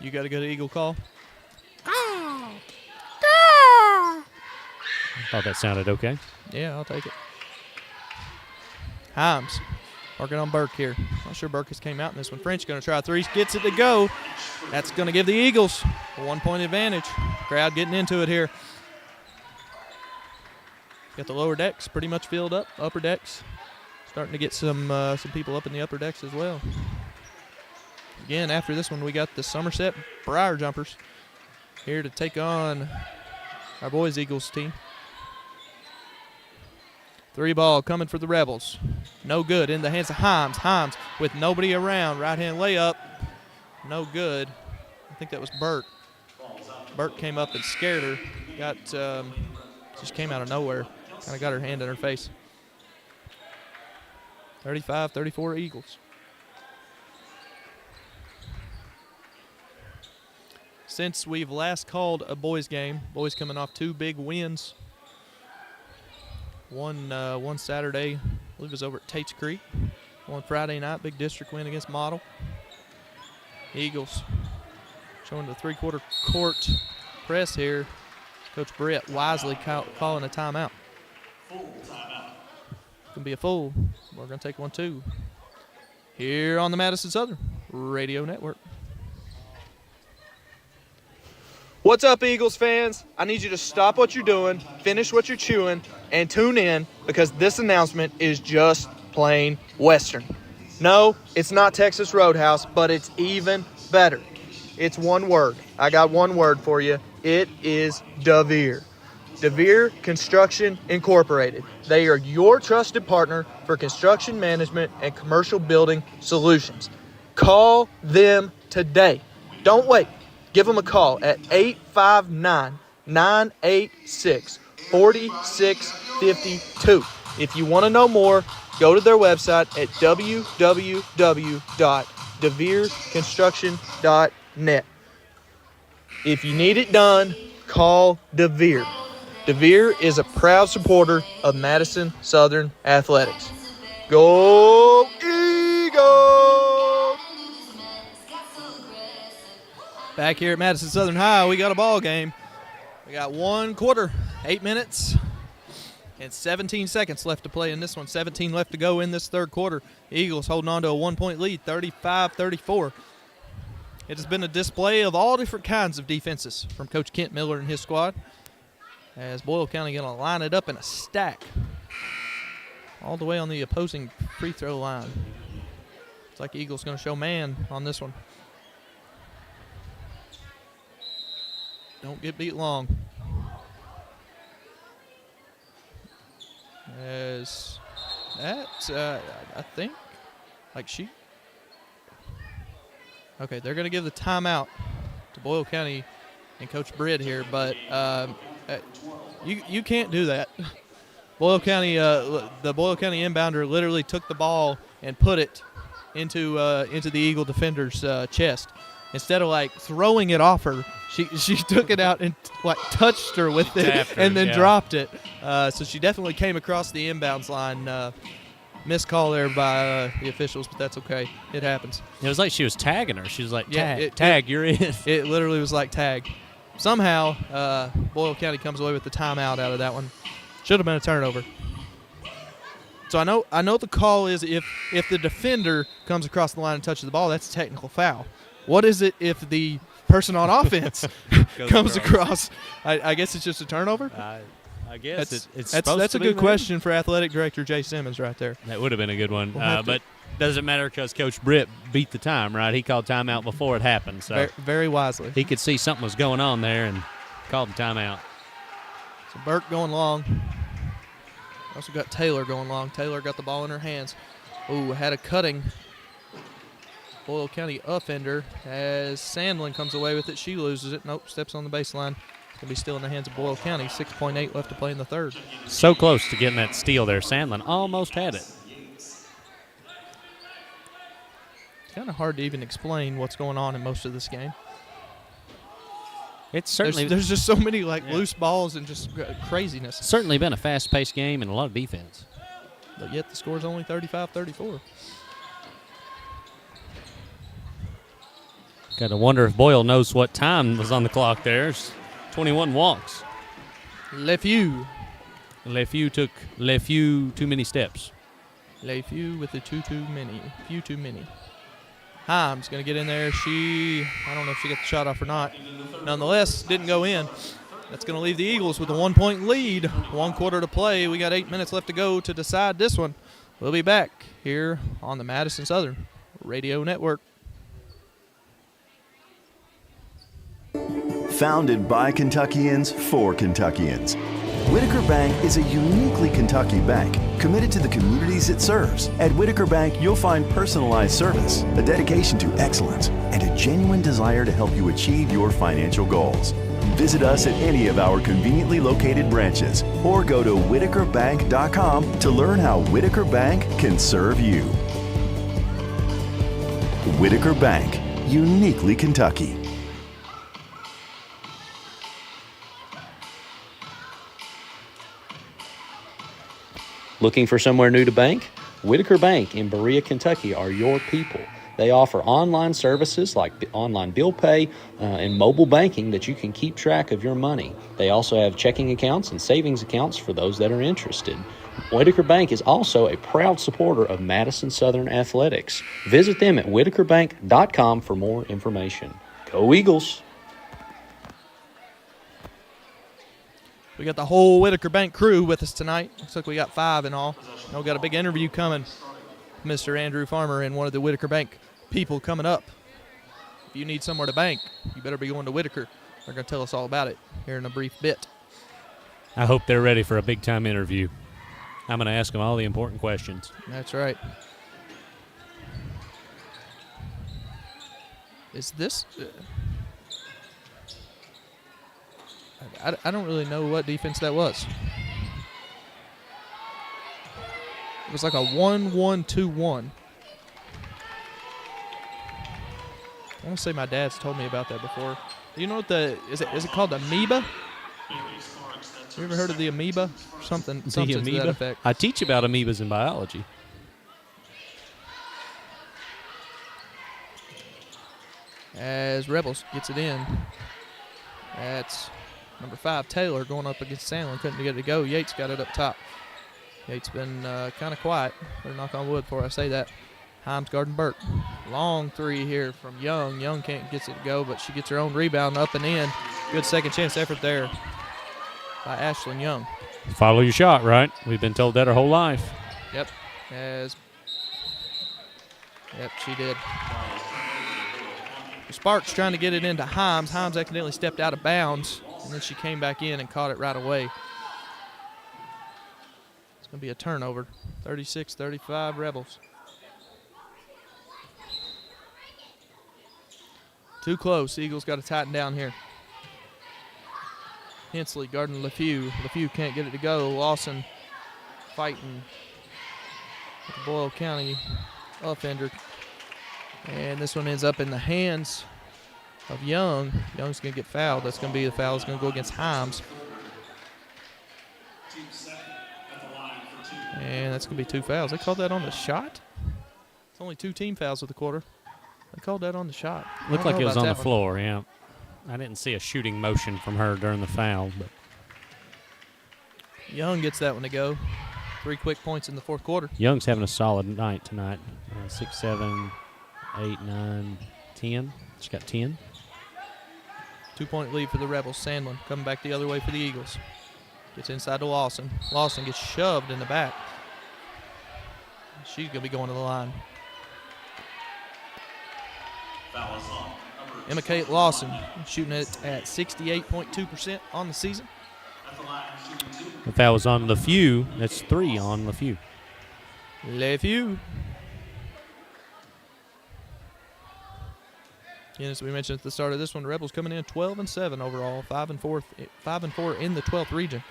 You got a good Eagle call? I thought that sounded okay. Yeah, I'll take it. Himes working on Burke here. Not sure Burke has came out in this one. French going to try three. Gets it to go. That's going to give the Eagles a 1-point advantage. Crowd getting into it here. Got the lower decks pretty much filled up. Upper decks starting to get some people up in the upper decks as well. Again, after this one, we got the Somerset Briar Jumpers here to take on our boys Eagles team. 3 ball coming for the Rebels. No good. In the hands of Himes. Himes with nobody around. Right-hand layup. No good. I think that was Burt. Burt came up and scared her. Just came out of nowhere. Kind of got her hand in her face. 35-34 Eagles. Since we've last called a boys game, boys coming off 2 big wins. One Saturday, I believe it was over at Tate's Creek. One Friday night, big district win against Model. Eagles showing the 3/4 court press here. Coach Brett wisely calling a timeout. Gonna be a full. We're gonna take 1 too. Here on the Madison Southern Radio Network. What's up, Eagles fans? I need you to stop what you're doing, finish what you're chewing, and tune in because this announcement is just plain Western. No, it's not Texas Roadhouse, but it's even better. It's one word. I got one word for you. It is DeVere. DeVere Construction Incorporated. They are your trusted partner for construction management and commercial building solutions. Call them today. Don't wait. Give them a call at 859-986-4652. If you want to know more, go to their website at www.devereconstruction.net. If you need it done, call DeVere. DeVere is a proud supporter of Madison Southern Athletics. Go Eagles! Back here at Madison Southern High, we got a ball game. We got 1 quarter, 8 minutes, and 17 seconds left to play in this one. 17 left to go in this third quarter. Eagles holding on to a 1-point lead, 35-34. It has been a display of all different kinds of defenses from Coach Kent Miller and his squad, as Boyle County going to line it up in a stack all the way on the opposing free throw line. It's like Eagles going to show man on this one. Don't get beat long. As that, I think, okay, they're going to give the timeout to Boyle County and Coach Britt here, but you can't do that. Boyle County, the Boyle County inbounder literally took the ball and put it into the Eagle defender's chest. Instead of like throwing it off her, she took it out and like touched her with it and then dropped it. So she definitely came across the inbounds line. Missed call there by the officials, but that's okay. It happens. It was like she was tagging her. She was like, tag, you're in. It literally was like tag. Somehow, Boyle County comes away with the timeout out of that one. Should have been a turnover. So I know the call is if the defender comes across the line and touches the ball, that's a technical foul. What is it if the person on offense comes across? I guess it's just a turnover? I guess that's a good question for Athletic Director Jay Simmons right there. That would have been a good one. But doesn't matter because Coach Britt beat the time, right? He called timeout before it happened. So very, very wisely. He could see something was going on there and called the timeout. So Burke going long. Also got Taylor going long. Taylor got the ball in her hands. Ooh, had a cutting Boyle County offender as Sandlin comes away with it. She loses it. Nope, steps on the baseline. It's going to be still in the hands of Boyle County. 6.8 left to play in the third. So close to getting that steal there. Sandlin almost had it. It's kind of hard to even explain what's going on in most of this game. It's certainly there's just so many loose balls and just craziness. Certainly been a fast-paced game and a lot of defense. But yet the score is only 35-34. Got to wonder if Boyle knows what time was on the clock there. It's 21 walks. LeFew took too many steps. LeFew with the too many. Few too many. Himes going to get in there. I don't know if she got the shot off or not. Nonetheless, didn't go in. That's going to leave the Eagles with a 1-point lead. 1 quarter to play. We got 8 minutes left to go to decide this one. We'll be back here on the Madison Southern Radio Network. Founded by Kentuckians for Kentuckians, Whitaker Bank is a uniquely Kentucky bank committed to the communities it serves. At Whitaker Bank, you'll find personalized service, a dedication to excellence, and a genuine desire to help you achieve your financial goals. Visit us at any of our conveniently located branches or go to whitakerbank.com to learn how Whitaker Bank can serve you. Whitaker Bank, uniquely Kentucky. Looking for somewhere new to bank? Whitaker Bank in Berea, Kentucky are your people. They offer online services like online bill pay and mobile banking that you can keep track of your money. They also have checking accounts and savings accounts for those that are interested. Whitaker Bank is also a proud supporter of Madison Southern Athletics. Visit them at whitakerbank.com for more information. Go Eagles! We got the whole Whitaker Bank crew with us tonight. Looks like we got 5 in all. And we got a big interview coming. Mr. Andrew Farmer and one of the Whitaker Bank people coming up. If you need somewhere to bank, you better be going to Whitaker. They're going to tell us all about it here in a brief bit. I hope they're ready for a big-time interview. I'm going to ask them all the important questions. That's right. Is this... I don't really know what defense that was. It was like a 1-1-2-1. I want to say my dad's told me about that before. You know what is it called amoeba? You ever heard of the amoeba? Something to that effect. I teach about amoebas in biology. as Rebels gets it in. That's number 5, Taylor, going up against Sandlin. Couldn't get it to go. Yates got it up top. Yates been kind of quiet. Better knock on wood before I say that. Himes guarding Burke. Long three here from Young. Young can't get it to go, but she gets her own rebound up and in. Good second chance effort there by Ashlyn Young. Follow your shot, right? We've been told that our whole life. Yep, she did. Sparks trying to get it into Himes. Himes accidentally stepped out of bounds, and then she came back in and caught it right away. It's going to be a turnover. 36-35 Rebels. Too close. Eagles got to tighten down here. Hensley guarding LeFew. LeFew can't get it to go. Lawson fighting with the Boyle County offender. And this one ends up in the hands of Young. Young's going to get fouled. That's going to be the foul. It's going to go against Himes. And that's going to be 2 fouls. They called that on the shot? It's only 2 team fouls with the quarter. They called that on the shot. Looked like it was on the floor, yeah. I didn't see a shooting motion from her during the foul. But Young gets that one to go. 3 quick points in the fourth quarter. Young's having a solid night tonight. 6, 7, 8, 9, 10. She got 10. 2-point lead for the Rebels. Sandlin coming back the other way for the Eagles. Gets inside to Lawson. Lawson gets shoved in the back. She's going to be going to the line. Emma Kate Lawson shooting it at 68.2% on the season. The foul was on LeFew. That's 3 on LeFew. LeFew. And as we mentioned at the start of this one, the Rebels coming in 12-7 overall, 5-4 in the 12th region.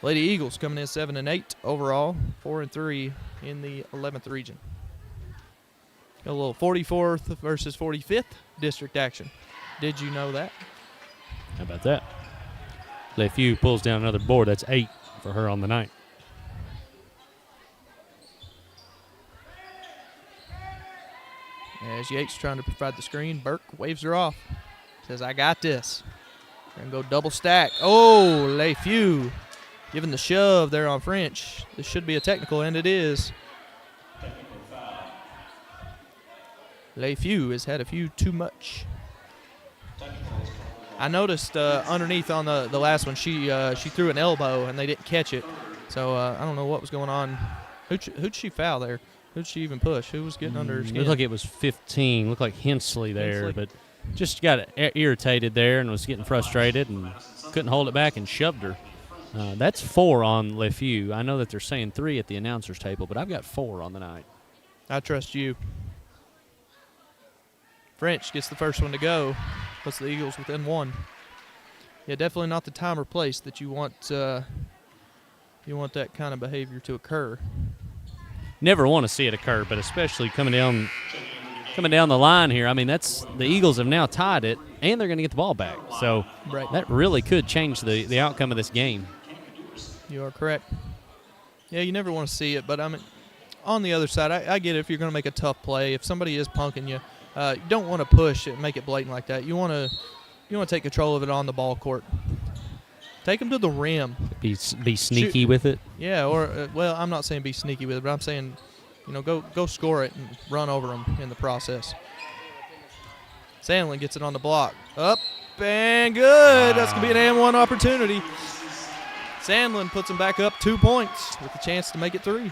Lady Eagles coming in 7-8 overall, 4-3 in the 11th region. Got a little 44th versus 45th district action. Did you know that? How about that? LeFew pulls down another board. That's 8 for her on the night. As Yates trying to provide the screen, Burke waves her off. Says, I got this. Gonna go double stack. Oh, LeFew giving the shove there on French. This should be a technical, and it is. LeFew has had a few too much. I noticed underneath on the last one, she threw an elbow and they didn't catch it. So I don't know what was going on. Who'd she foul there? Who'd she even push? Who was getting under her skin? Looked like it was 15. Looked like Hensley there, but just got irritated there and was getting frustrated and couldn't hold it back and shoved her. That's 4 on LeFew. I know that they're saying 3 at the announcer's table, but I've got 4 on the night. I trust you. French gets the first one to go. Puts the Eagles within 1. Yeah, definitely not the time or place that you want that kind of behavior to occur. Never want to see it occur, but especially coming down the line here. I mean, that's the Eagles have now tied it, and they're going to get the ball back. So that really could change the outcome of this game. You are correct. Yeah, you never want to see it, but I mean, on the other side, I get it if you're going to make a tough play. If somebody is punking you, you don't want to push it and make it blatant like that. You want to take control of it on the ball court. Take them to the rim. Be sneaky with it. Yeah, or well, I'm not saying be sneaky with it, but I'm saying, go score it and run over them in the process. Sandlin gets it on the block. Up and good. Wow. That's going to be an and 1 opportunity. Sandlin puts them back up 2 points with a chance to make it 3.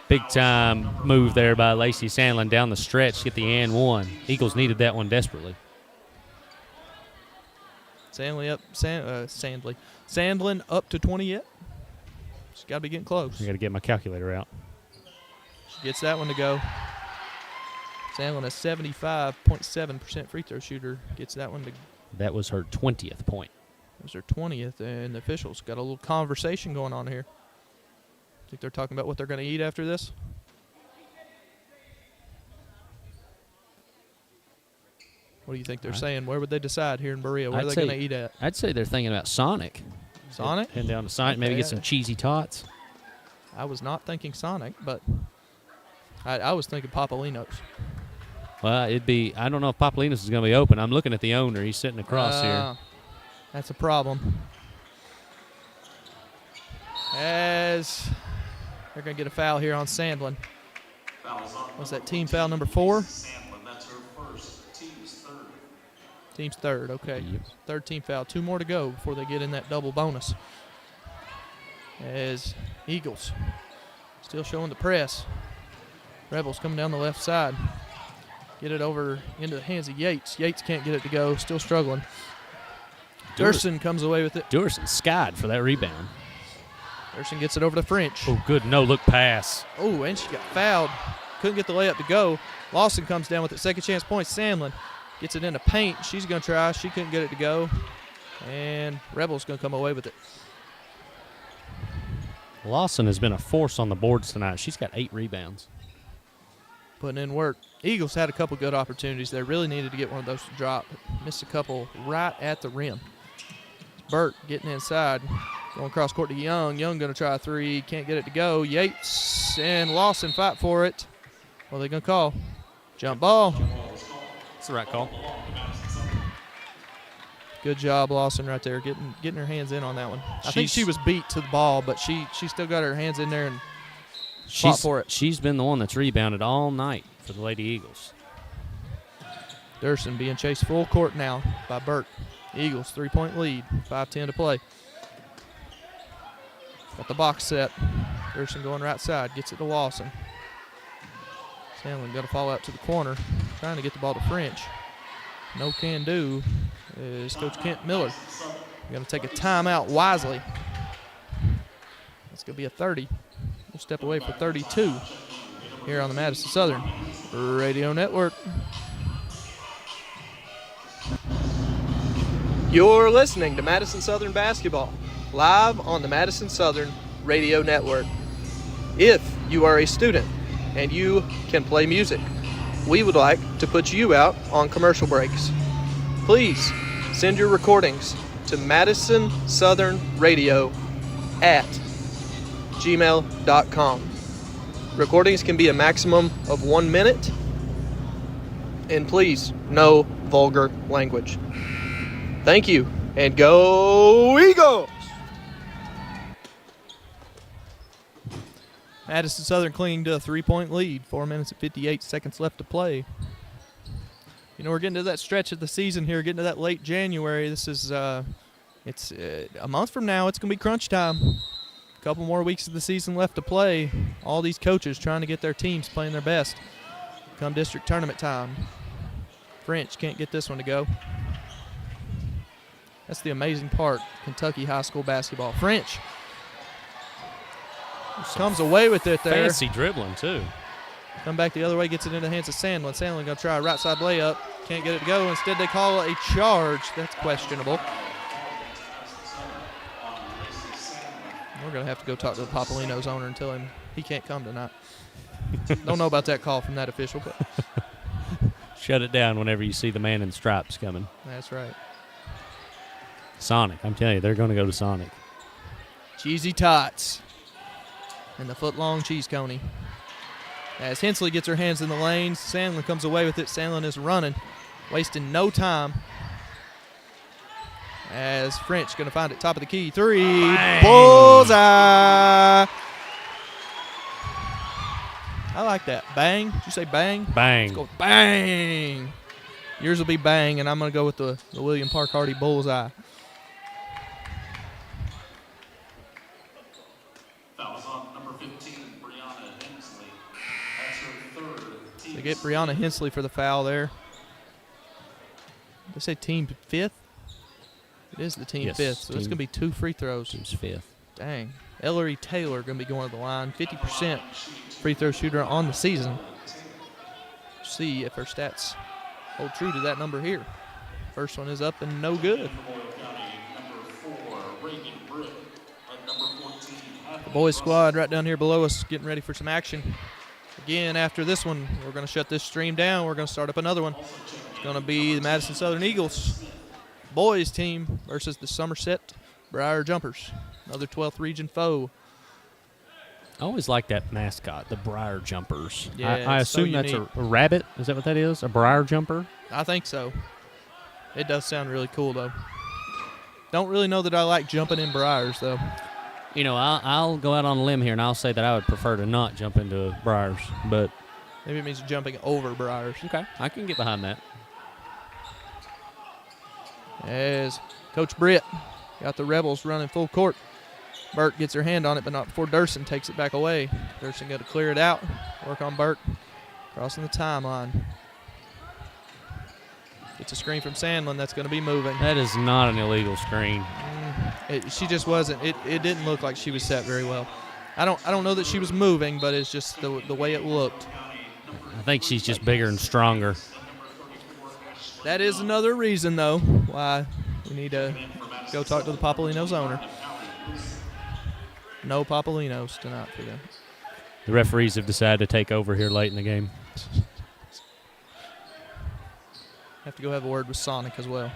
Big time move there by Lacey Sandlin down the stretch to get the and 1. Eagles needed that one desperately. Sandlin up to 20 yet. She's got to be getting close. I got to get my calculator out. She gets that one to go. Sandlin, a 75.7% free throw shooter, gets that one to. That was her 20th point. It was her 20th, and the officials got a little conversation going on here. Think they're talking about what they're going to eat after this? What do you think they're saying? Where would they decide here in Berea? Where are they going to eat at? I'd say they're thinking about Sonic. Sonic? Head down to Sonic, maybe get some cheesy tots. I was not thinking Sonic, but I was thinking Papalinos. Well, it'd be. I don't know if Papalinos is going to be open. I'm looking at the owner. He's sitting across here. That's a problem. As they're going to get a foul here on Sandlin. Was that team foul number 4? That's her first. Team's third. Team's third, okay. Yep. Third team foul. 2 more to go before they get in that double bonus. As Eagles still showing the press. Rebels coming down the left side. Get it over into the hands of Yates. Yates can't get it to go, still struggling. Durson comes away with it. Durson skied for that rebound. Durson gets it over to French. Oh, good no-look pass. Oh, and she got fouled. Couldn't get the layup to go. Lawson comes down with it. Second chance point. Sandlin gets it into paint. She's going to try. She couldn't get it to go. And Rebels going to come away with it. Lawson has been a force on the boards tonight. She's got 8 rebounds. Putting in work. Eagles had a couple good opportunities. They really needed to get one of those to drop. Missed a couple right at the rim. Burt getting inside. Going across court to Young. Young going to try a 3. Can't get it to go. Yates and Lawson fight for it. What are they going to call? Jump ball. That's the right call. Good job, Lawson, right there, getting her hands in on that one. I think she was beat to the ball, but she still got her hands in there and fought for it. She's been the one that's rebounded all night for the Lady Eagles. Durson being chased full court now by Burt. Eagles 3-point lead, 5:10 to play. Got the box set. Durson going right side, gets it to Lawson. Sandlin got to fall out to the corner, trying to get the ball to French. No can do is Coach Kent Miller. Going to take a timeout wisely. That's going to be a 30. We'll step away for 32 here on the Madison Southern Radio Network. You're listening to Madison Southern Basketball, live on the Madison Southern Radio Network. If you are a student and you can play music, we would like to put you out on commercial breaks. Please send your recordings to madisonsouthernradio@gmail.com. Recordings can be a maximum of 1 minute, and please, no vulgar language. Thank you, and go Eagles! Madison Southern clinging to a 3-point lead. 4 minutes and 58 seconds left to play. You know, we're getting to that stretch of the season here, getting to that late January. This is, it's a month from now, it's going to be crunch time. A couple more weeks of the season left to play. All these coaches trying to get their teams playing their best come district tournament time. French can't get this one to go. That's the amazing part, Kentucky high school basketball. French comes away with it there. Fancy dribbling, too. Come back the other way, gets it in the hands of Sandlin. Sandlin going to try a right side layup. Can't get it to go. Instead, they call it a charge. That's questionable. We're going to have to go talk to the Papalinos owner and tell him he can't come tonight. Don't know about that call from that official, but Shut it down whenever you see the man in stripes coming. that's right. Sonic, I'm telling you, they're going to go to Sonic. Cheesy tots and the foot-long cheese coney. As Hensley gets her hands in the lanes, Sandlin comes away with it. Sandlin is running, wasting no time. As French going to find it top of the key. 3. Bang. Bullseye. I like that. Bang. Did you say bang? Bang. Let's go with bang. Yours will be bang, and I'm going to go with the William Park Hardy bullseye. That was on number 15, Brianna Hensley. That's her third. They get Brianna Hensley for the foul there. They say team 5th? It is the team Yes, 5th, so it's team- going to be 2 free throws. Team's 5th. Dang. Ellery Taylor going to be going to the line. 50% free throw shooter on the season. See if her stats hold true to that number here. First one is up and no good. The boys squad right down here below us getting ready for some action. Again, after this one, we're going to shut this stream down. We're going to start up another one. It's going to be the Madison Southern Eagles boys team versus the Somerset Briar Jumpers, another 12th region foe. I always like that mascot, the briar jumpers. Yeah, I it's so assume that's unique. a rabbit. Is that what that is? A briar jumper? I think so. It does sound really cool, though. Don't really know that I like jumping in briars, though. You know, I'll go out on a limb here, and I'll say that I would prefer to not jump into briars, but Maybe it means jumping over briars. okay, I can get behind that. As Coach Britt got the Rebels running full court. Burke gets her hand on it, but not before Durson takes it back away. Durson got to clear it out. Work on Burke. Crossing the timeline. Gets a screen from Sandlin. That's going to be moving. That is not an illegal screen. She just wasn't. It didn't look like she was set very well. I don't know that she was moving, but it's just the way it looked. I think she's just bigger and stronger. That is another reason, though, why we need to go talk to the Popolino's owner. No Popolinos tonight for them. The referees have decided to take over here late in the game. Have to go have a word with Sonic as well.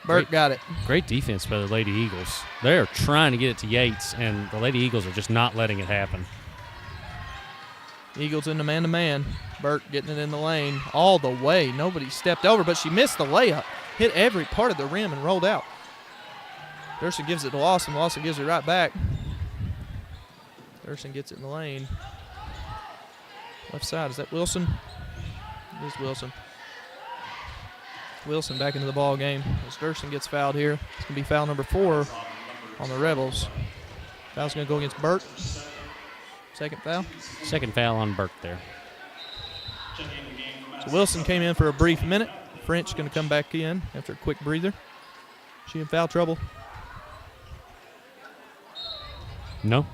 Burke got it. Great defense by the Lady Eagles. They are trying to get it to Yates, and the Lady Eagles are just not letting it happen. Eagles into man-to-man. Burke getting it in the lane all the way. Nobody stepped over, but she missed the layup. Hit every part of the rim and rolled out. Durson gives it to Lawson. Lawson gives it right back. Durson gets it in the lane. Left side, is that Wilson? It is Wilson. Wilson back into the ball game as Durson gets fouled here. It's going to be foul number 4 on the Rebels. Foul's going to go against Burke. Second foul. Second foul on Burke there. So Wilson came in for a brief minute. French going to come back in after a quick breather. She in foul trouble? No.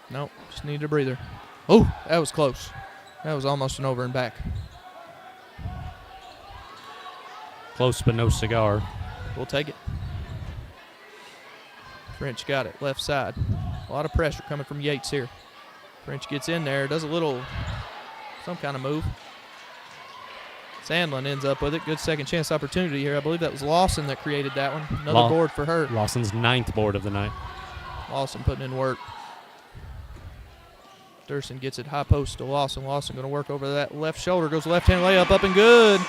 No, just needed a breather. Oh, that was close. That was almost an over and back. Close but no cigar. We'll take it. French got it, left side. A lot of pressure coming from Yates here. French gets in there, does a little, some kind of move. Sandlin ends up with it. Good second chance opportunity here. I believe that was Lawson that created that one. Another board for her. Lawson's 9th board of the night. Lawson putting in work. Durson gets it high post to Lawson. Lawson going to work over that left shoulder. Goes left-hand layup up and good.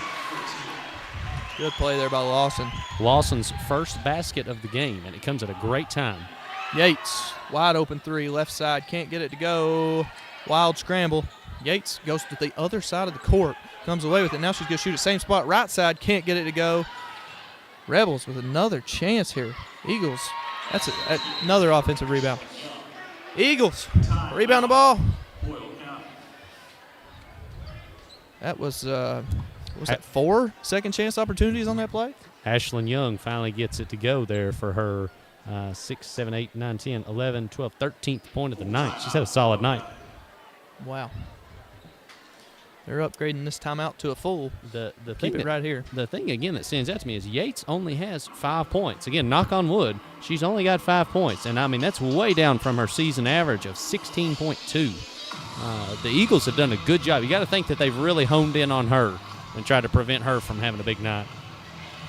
Good play there by Lawson. Lawson's first basket of the game, and it comes at a great time. Yates, wide open 3, left side. Can't get it to go. Wild scramble. Yates goes to the other side of the court. Comes away with it. Now she's going to shoot at same spot. Right side. Can't get it to go. Rebels with another chance here. Eagles. That's another offensive rebound. Eagles rebound the ball. That was that 4 second chance opportunities on that play? Ashlyn Young finally gets it to go there for her 6, 7, 8, 9, 10, 11, 12, 13th point of the night. She's had a solid night. Wow. They're upgrading this timeout to a full. The Keep thing it right here. The thing, again, that stands out to me is Yates only has 5 points. Again, knock on wood, she's only got 5 points. And, I mean, that's way down from her season average of 16.2. The Eagles have done a good job. You got to think that they've really honed in on her and tried to prevent her from having a big night.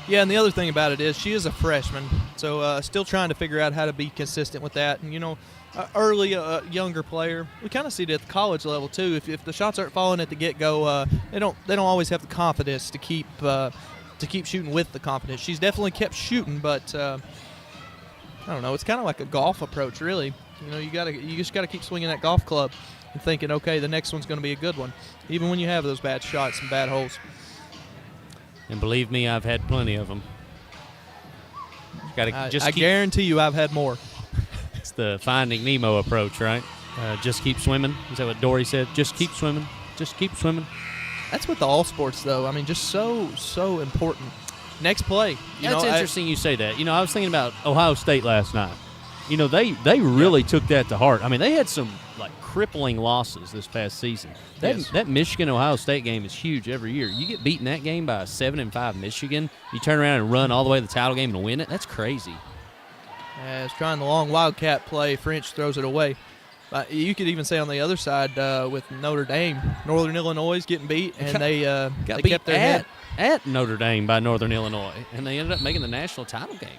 Yeah, and the other thing about it is she is a freshman, so still trying to figure out how to be consistent with that. And, you know, early younger player, we kind of see it at the college level too. If the shots aren't falling at the get-go, they don't always have the confidence to keep shooting with the confidence. She's definitely kept shooting, but I don't know. It's kind of like a golf approach, really. You know, you just gotta keep swinging that golf club and thinking, okay, the next one's going to be a good one, even when you have those bad shots and bad holes. And believe me, I've had plenty of them. I guarantee you I've had more. It's the Finding Nemo approach, right? Just keep swimming. Is that what Dory said? Just keep swimming. Just keep swimming. That's with all sports, though. I mean, just so important. Next play. That's interesting you say that. You know, I was thinking about Ohio State last night. You know, they really took that to heart. I mean, they had some, like, crippling losses this past season. That Michigan-Ohio State game is huge every year. You get beaten that game by a 7-5 Michigan, you turn around and run all the way to the title game and win it, that's crazy. As trying the long Wildcat play, French throws it away. You could even say on the other side with Notre Dame, Northern Illinois is getting beat, and they kept their head. At Notre Dame by Northern Illinois, and they ended up making the national title game.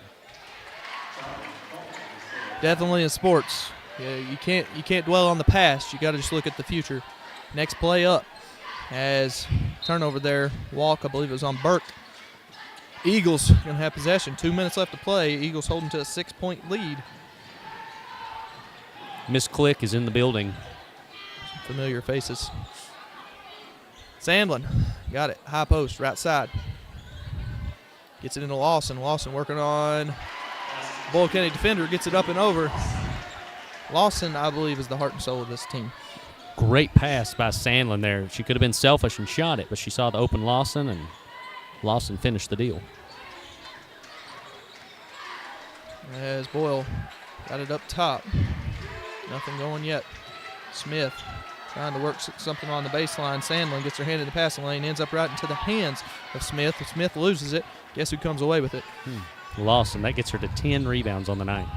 Definitely in sports. Yeah, you can't dwell on the past. You got to just look at the future. Next play up, as turnover there, walk. I believe it was on Burke. Eagles gonna have possession. 2 minutes left to play. Eagles holding to a 6-point lead. Miss Click is in the building. Some familiar faces. Sandlin got it. High post, right side. Gets it into Lawson. Lawson working on Boyle County defender. Gets it up and over. Lawson, I believe, is the heart and soul of this team. Great pass by Sandlin there. She could have been selfish and shot it, but she saw the open Lawson, and Lawson finished the deal. As Boyle got it up top. Nothing going yet. Smith trying to work something on the baseline. Sandlin gets her hand in the passing lane, ends up right into the hands of Smith. If Smith loses it, guess who comes away with it? Lawson. That gets her to 10 rebounds on the night.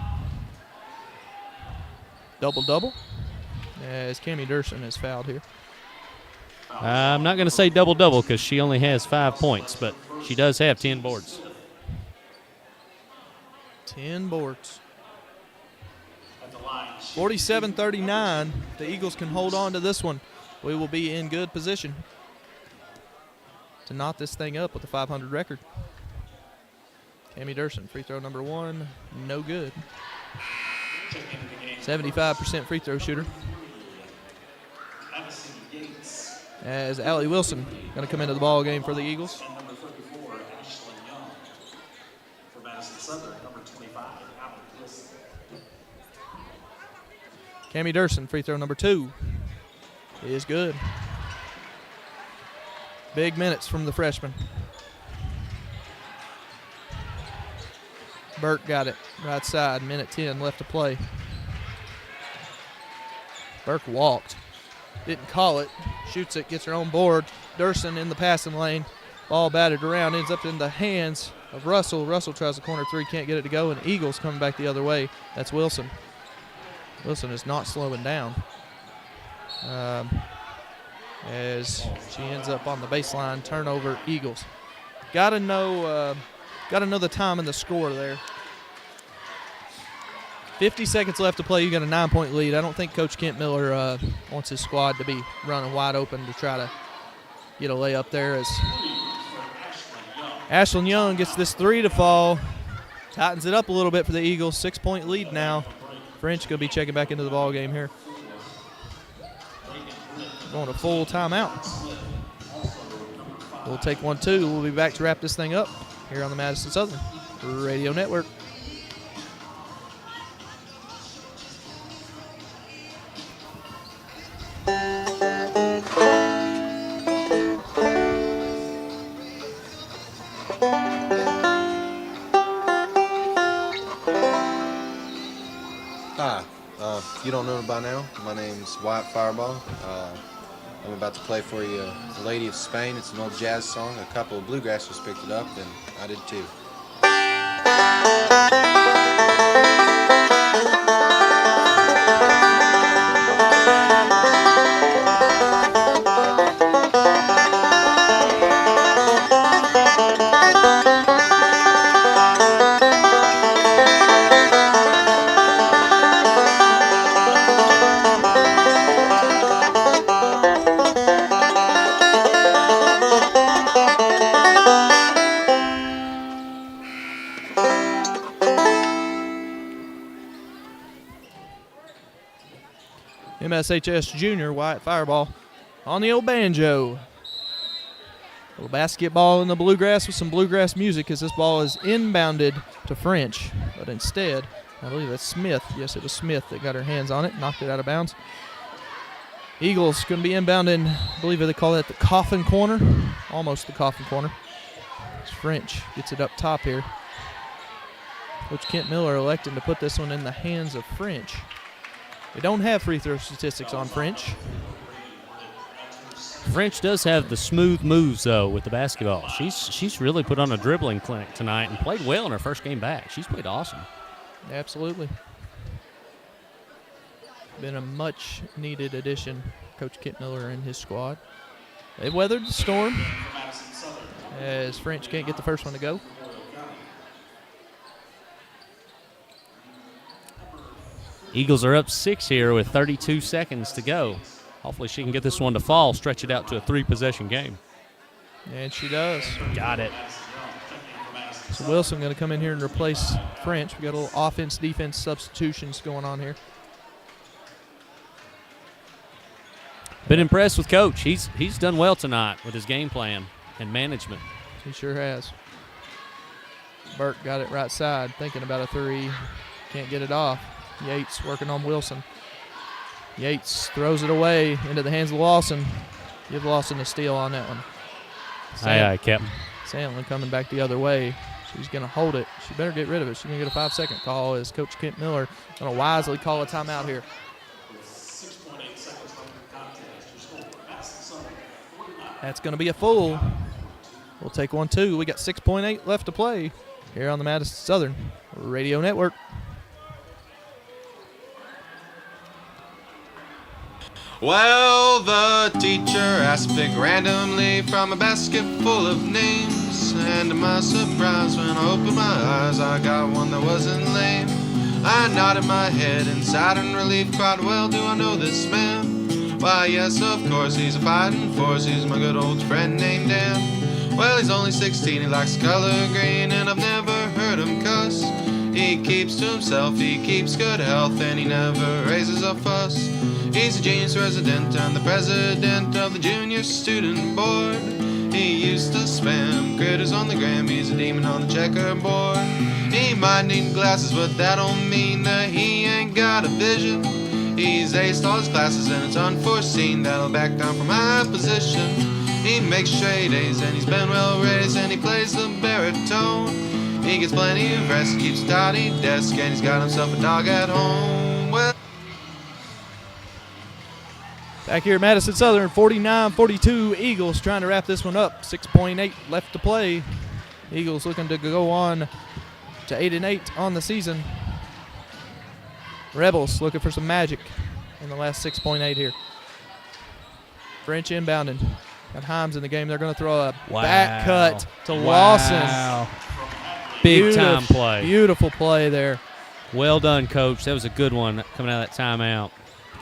Double-double as Cammie Durson is fouled here. I'm not going to say double-double because she only has 5 points, but she does have 10 boards. 10 boards. 47-39. The Eagles can hold on to this one. We will be in good position to knot this thing up with a 500 record. Cammie Durson, free throw number 1, no good. 75% free throw shooter. As Allie Wilson going to come into the ball game for the Eagles. And number 34, Ashlyn Young. For Madison Southern, number 25, Allie Wilson. Cammie Durson, free throw number 2 is good. Big minutes from the freshman. Burke got it, right side, minute 10 left to play. Burke walked, didn't call it, shoots it, gets her own board. Durson in the passing lane, ball batted around, ends up in the hands of Russell. Russell tries the corner 3, can't get it to go, and Eagles coming back the other way. That's Wilson. Wilson is not slowing down. As she ends up on the baseline, turnover, Eagles. Gotta know the time and the score there. 50 seconds left to play. You got a 9-point lead. I don't think Coach Kent Miller wants his squad to be running wide open to try to get a layup there. As Ashlyn Young gets this 3 to fall, tightens it up a little bit for the Eagles. 6-point lead now. French going to be checking back into the ball game here. Going to full timeout. We'll take 1-2. We'll be back to wrap this thing up here on the Madison Southern Radio Network. Hi, if you don't know by now, my name's Wyatt Fireball. I'm about to play for you Lady of Spain. It's an old jazz song. A couple of bluegrassers picked it up, and I did too. MSHS junior Wyatt Fireball on the old banjo. A little basketball in the bluegrass with some bluegrass music as this ball is inbounded to French. But instead, I believe that's Smith. Yes, it was Smith that got her hands on it, knocked it out of bounds. Eagles going to be inbounding, I believe they call that the coffin corner. Almost the coffin corner. It's French gets it up top here. Coach Kent Miller electing to put this one in the hands of French. We don't have free throw statistics on French. French does have the smooth moves, though, with the basketball. She's really put on a dribbling clinic tonight and played well in her first game back. She's played awesome. Absolutely. Been a much-needed addition, Coach Kent Miller and his squad. They've weathered the storm as French can't get the first one to go. Eagles are up 6 here with 32 seconds to go. Hopefully she can get this one to fall, stretch it out to a 3-possession game. And she does. Got it. So Wilson going to come in here and replace French. We got a little offense-defense substitutions going on here. Been impressed with Coach. He's done well tonight with his game plan and management. He sure has. Burke got it right side, thinking about a three. Can't get it off. Yates working on Wilson. Yates throws it away into the hands of Lawson. Give Lawson a steal on that one. Aye, Captain. Sandlin coming back the other way. She's going to hold it. She better get rid of it. She's going to get a 5-second call as Coach Kent Miller going to wisely call a timeout here. 6.8 seconds left in the contest. Your score, Madison, 49. That's going to be a full. We'll take 1-2. We got 6.8 left to play here on the Madison Southern Radio Network. Well, the teacher asked pick randomly from a basket full of names. And to my surprise, when I opened my eyes, I got one that wasn't lame. I nodded my head in silent relief, quite well do I know this man. Why, yes, of course, he's a fighting force, he's my good old friend named Dan. Well, he's only 16, he likes color green, and I've never heard him cuss. He keeps to himself, he keeps good health, and he never raises a fuss. He's a genius resident and the president of the junior student board. He used to spam critters on the gram, he's a demon on the checkerboard. He might need glasses, but that don't mean that he ain't got a vision. He's aced all his classes and it's unforeseen that he'll back down from high position. He makes straight A's and he's been well raised and he plays the baritone. He gets plenty of rest, keeps a tidy desk, and he's got himself a dog at home. Well, Back here at Madison Southern, 49-42, Eagles trying to wrap this one up. 6.8 left to play. Eagles looking to go on to 8-8 on the season. Rebels looking for some magic in the last 6.8 here. French inbounding. Got Himes in the game. They're going to throw a back cut to Lawson. Big time play. Beautiful play there. Well done, Coach. That was a good one coming out of that timeout.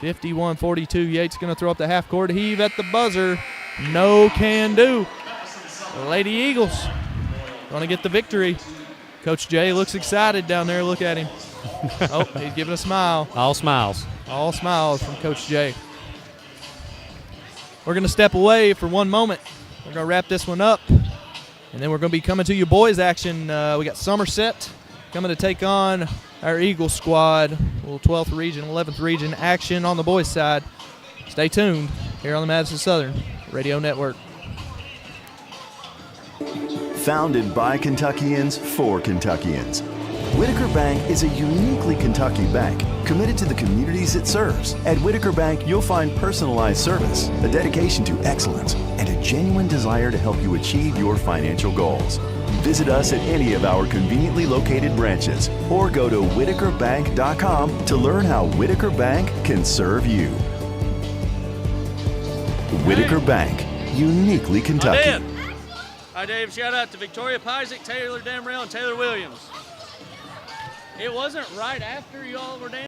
51-42. Yates going to throw up the half court heave at the buzzer. No can do. The Lady Eagles going to get the victory. Coach Jay looks excited down there. Look at him. Oh, he's giving a smile. All smiles. All smiles from Coach Jay. We're going to step away for one moment. We're going to wrap this one up. And then we're going to be coming to you boys action. We got Somerset coming to take on our Eagle squad. A little 12th region, 11th region action on the boys' side. Stay tuned here on the Madison Southern Radio Network. Founded by Kentuckians for Kentuckians, Whitaker Bank is a uniquely Kentucky bank committed to the communities it serves. At Whitaker Bank, you'll find personalized service, a dedication to excellence, and a genuine desire to help you achieve your financial goals. Visit us at any of our conveniently located branches or go to whitakerbank.com to learn how Whitaker Bank can serve you. Whitaker Bank, uniquely Kentucky. Hi, Dave. Shout out to Victoria Pisick, Taylor Damrell, and Taylor Williams. It wasn't right after y'all were down.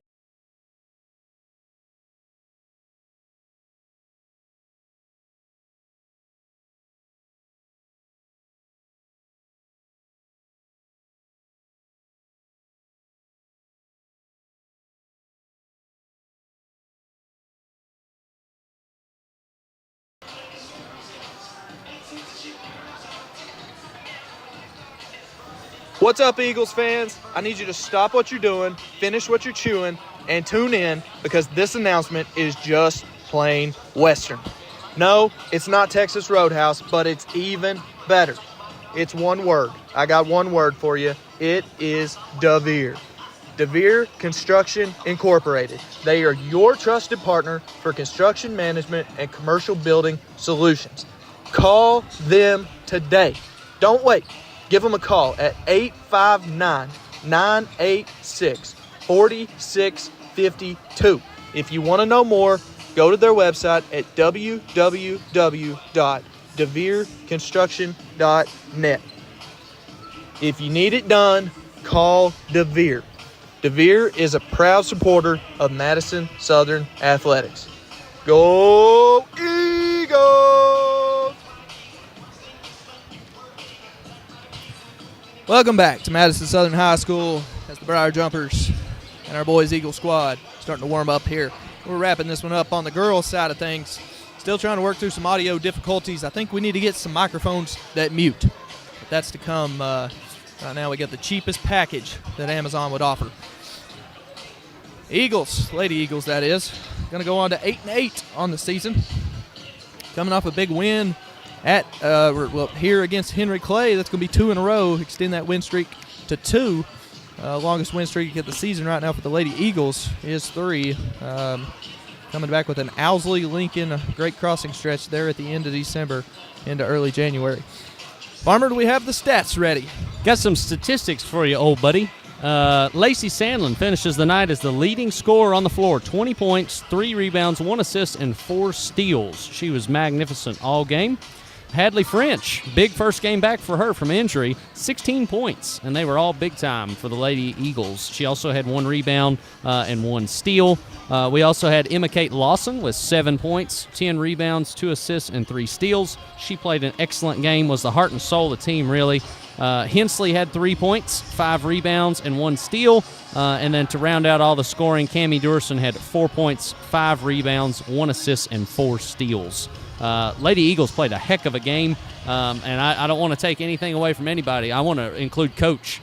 What's up, Eagles fans? I need you to stop what you're doing, finish what you're chewing, and tune in because this announcement is just plain Western. No, it's not Texas Roadhouse, but it's even better. It's one word. I got one word for you. It is DeVere. DeVere Construction Incorporated. They are your trusted partner for construction management and commercial building solutions. Call them today. Don't wait. Give them a call at 859-986-4652. If you want to know more, go to their website at www.devereconstruction.net. If you need it done, call DeVere. DeVere is a proud supporter of Madison Southern Athletics. Go Eagles! Welcome back to Madison Southern High School as the Briar Jumpers and our boys Eagle squad starting to warm up here. We're wrapping this one up on the girls' side of things. Still trying to work through some audio difficulties. I think we need to get some microphones that mute. But that's to come. Right now we got the cheapest package that Amazon would offer. Eagles, Lady Eagles that is, going to go on to 8-8 on the season. Coming off a big win at here against Henry Clay. That's going to be 2 in a row. Extend that win streak to 2. Longest win streak of the season right now for the Lady Eagles is 3. Coming back with an Owsley Lincoln great crossing stretch there at the end of December into early January. Farmer, do we have the stats ready? Got some statistics for you, old buddy. Lacey Sandlin finishes the night as the leading scorer on the floor. 20 points, 3 rebounds, 1 assist, and 4 steals. She was magnificent all game. Hadley French, big first game back for her from injury, 16 points, and they were all big time for the Lady Eagles. She also had 1 rebound and 1 steal. We also had Emma Kate Lawson with 7 points, 10 rebounds, 2 assists, and 3 steals. She played an excellent game, was the heart and soul of the team, really. Hensley had 3 points, 5 rebounds, and 1 steal. And then to round out all the scoring, Cammie Durson had 4 points, 5 rebounds, 1 assist, and 4 steals. Lady Eagles played a heck of a game, and I don't want to take anything away from anybody. I want to include Coach.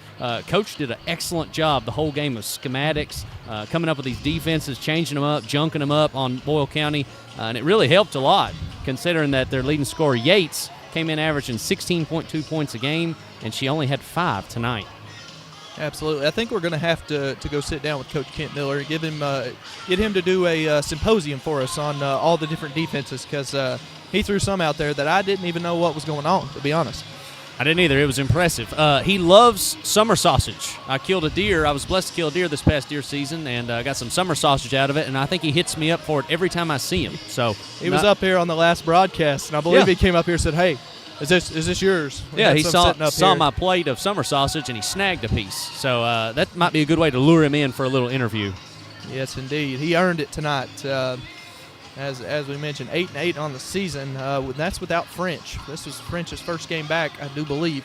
Coach did an excellent job the whole game of schematics, coming up with these defenses, changing them up, junking them up on Boyle County, and it really helped a lot, considering that their leading scorer, Yates, came in averaging 16.2 points a game, and she only had 5 tonight. Absolutely. I think we're going to have to go sit down with Coach Kent Miller and get him to do a symposium for us on all the different defenses, because he threw some out there that I didn't even know what was going on, to be honest. I didn't either. It was impressive. He loves summer sausage. I killed a deer. I was blessed to kill a deer this past deer season, and got some summer sausage out of it, and I think he hits me up for it every time I see him. So he was up here on the last broadcast, and I believe he came up here and said, "Hey, is this yours?" Yeah, he saw my plate of summer sausage, and he snagged a piece. So that might be a good way to lure him in for a little interview. Yes, indeed. He earned it tonight. As we mentioned, 8-8 on the season. That's without French. This was French's first game back, I do believe.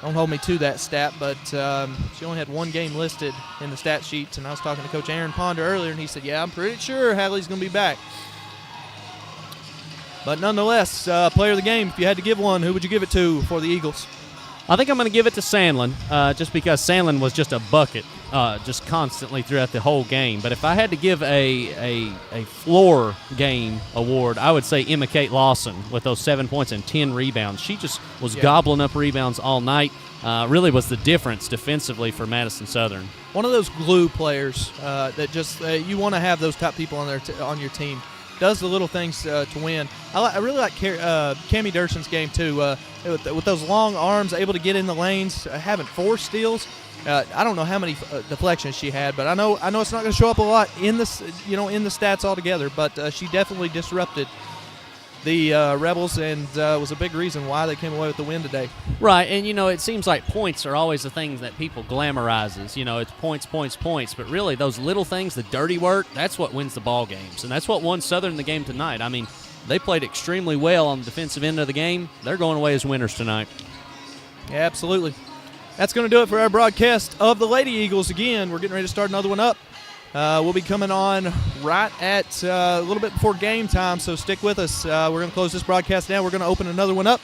Don't hold me to that stat, but she only had 1 game listed in the stat sheets. And I was talking to Coach Aaron Ponder earlier, and he said, "Yeah, I'm pretty sure Hadley's going to be back." But nonetheless, player of the game, if you had to give one, who would you give it to for the Eagles? I think I'm going to give it to Sandlin, just because Sandlin was just a bucket, just constantly throughout the whole game. But if I had to give a floor game award, I would say Emma Kate Lawson with those 7 points and 10 rebounds. She just was gobbling up rebounds all night. Really was the difference defensively for Madison Southern. One of those glue players that just you want to have those top people on your team. Does the little things to win. I really like Cammie Durson's game too. With those long arms, able to get in the lanes, having 4 steals. I don't know how many deflections she had, but I know it's not going to show up a lot in the stats altogether. But she definitely disrupted the Rebels, and was a big reason why they came away with the win today. Right, and it seems like points are always the things that people glamorizes. It's points, points, points, but really those little things, the dirty work, that's what wins the ball games, and that's what won Southern the game tonight. I mean, they played extremely well on the defensive end of the game. They're going away as winners tonight. Yeah, absolutely. That's going to do it for our broadcast of the Lady Eagles. Again, we're getting ready to start another one up. We'll be coming on right at a little bit before game time, so stick with us. We're going to close this broadcast down. We're going to open another one up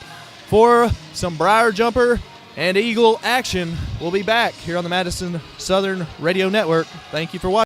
for some Briar Jumper and Eagle action. We'll be back here on the Madison Southern Radio Network. Thank you for watching.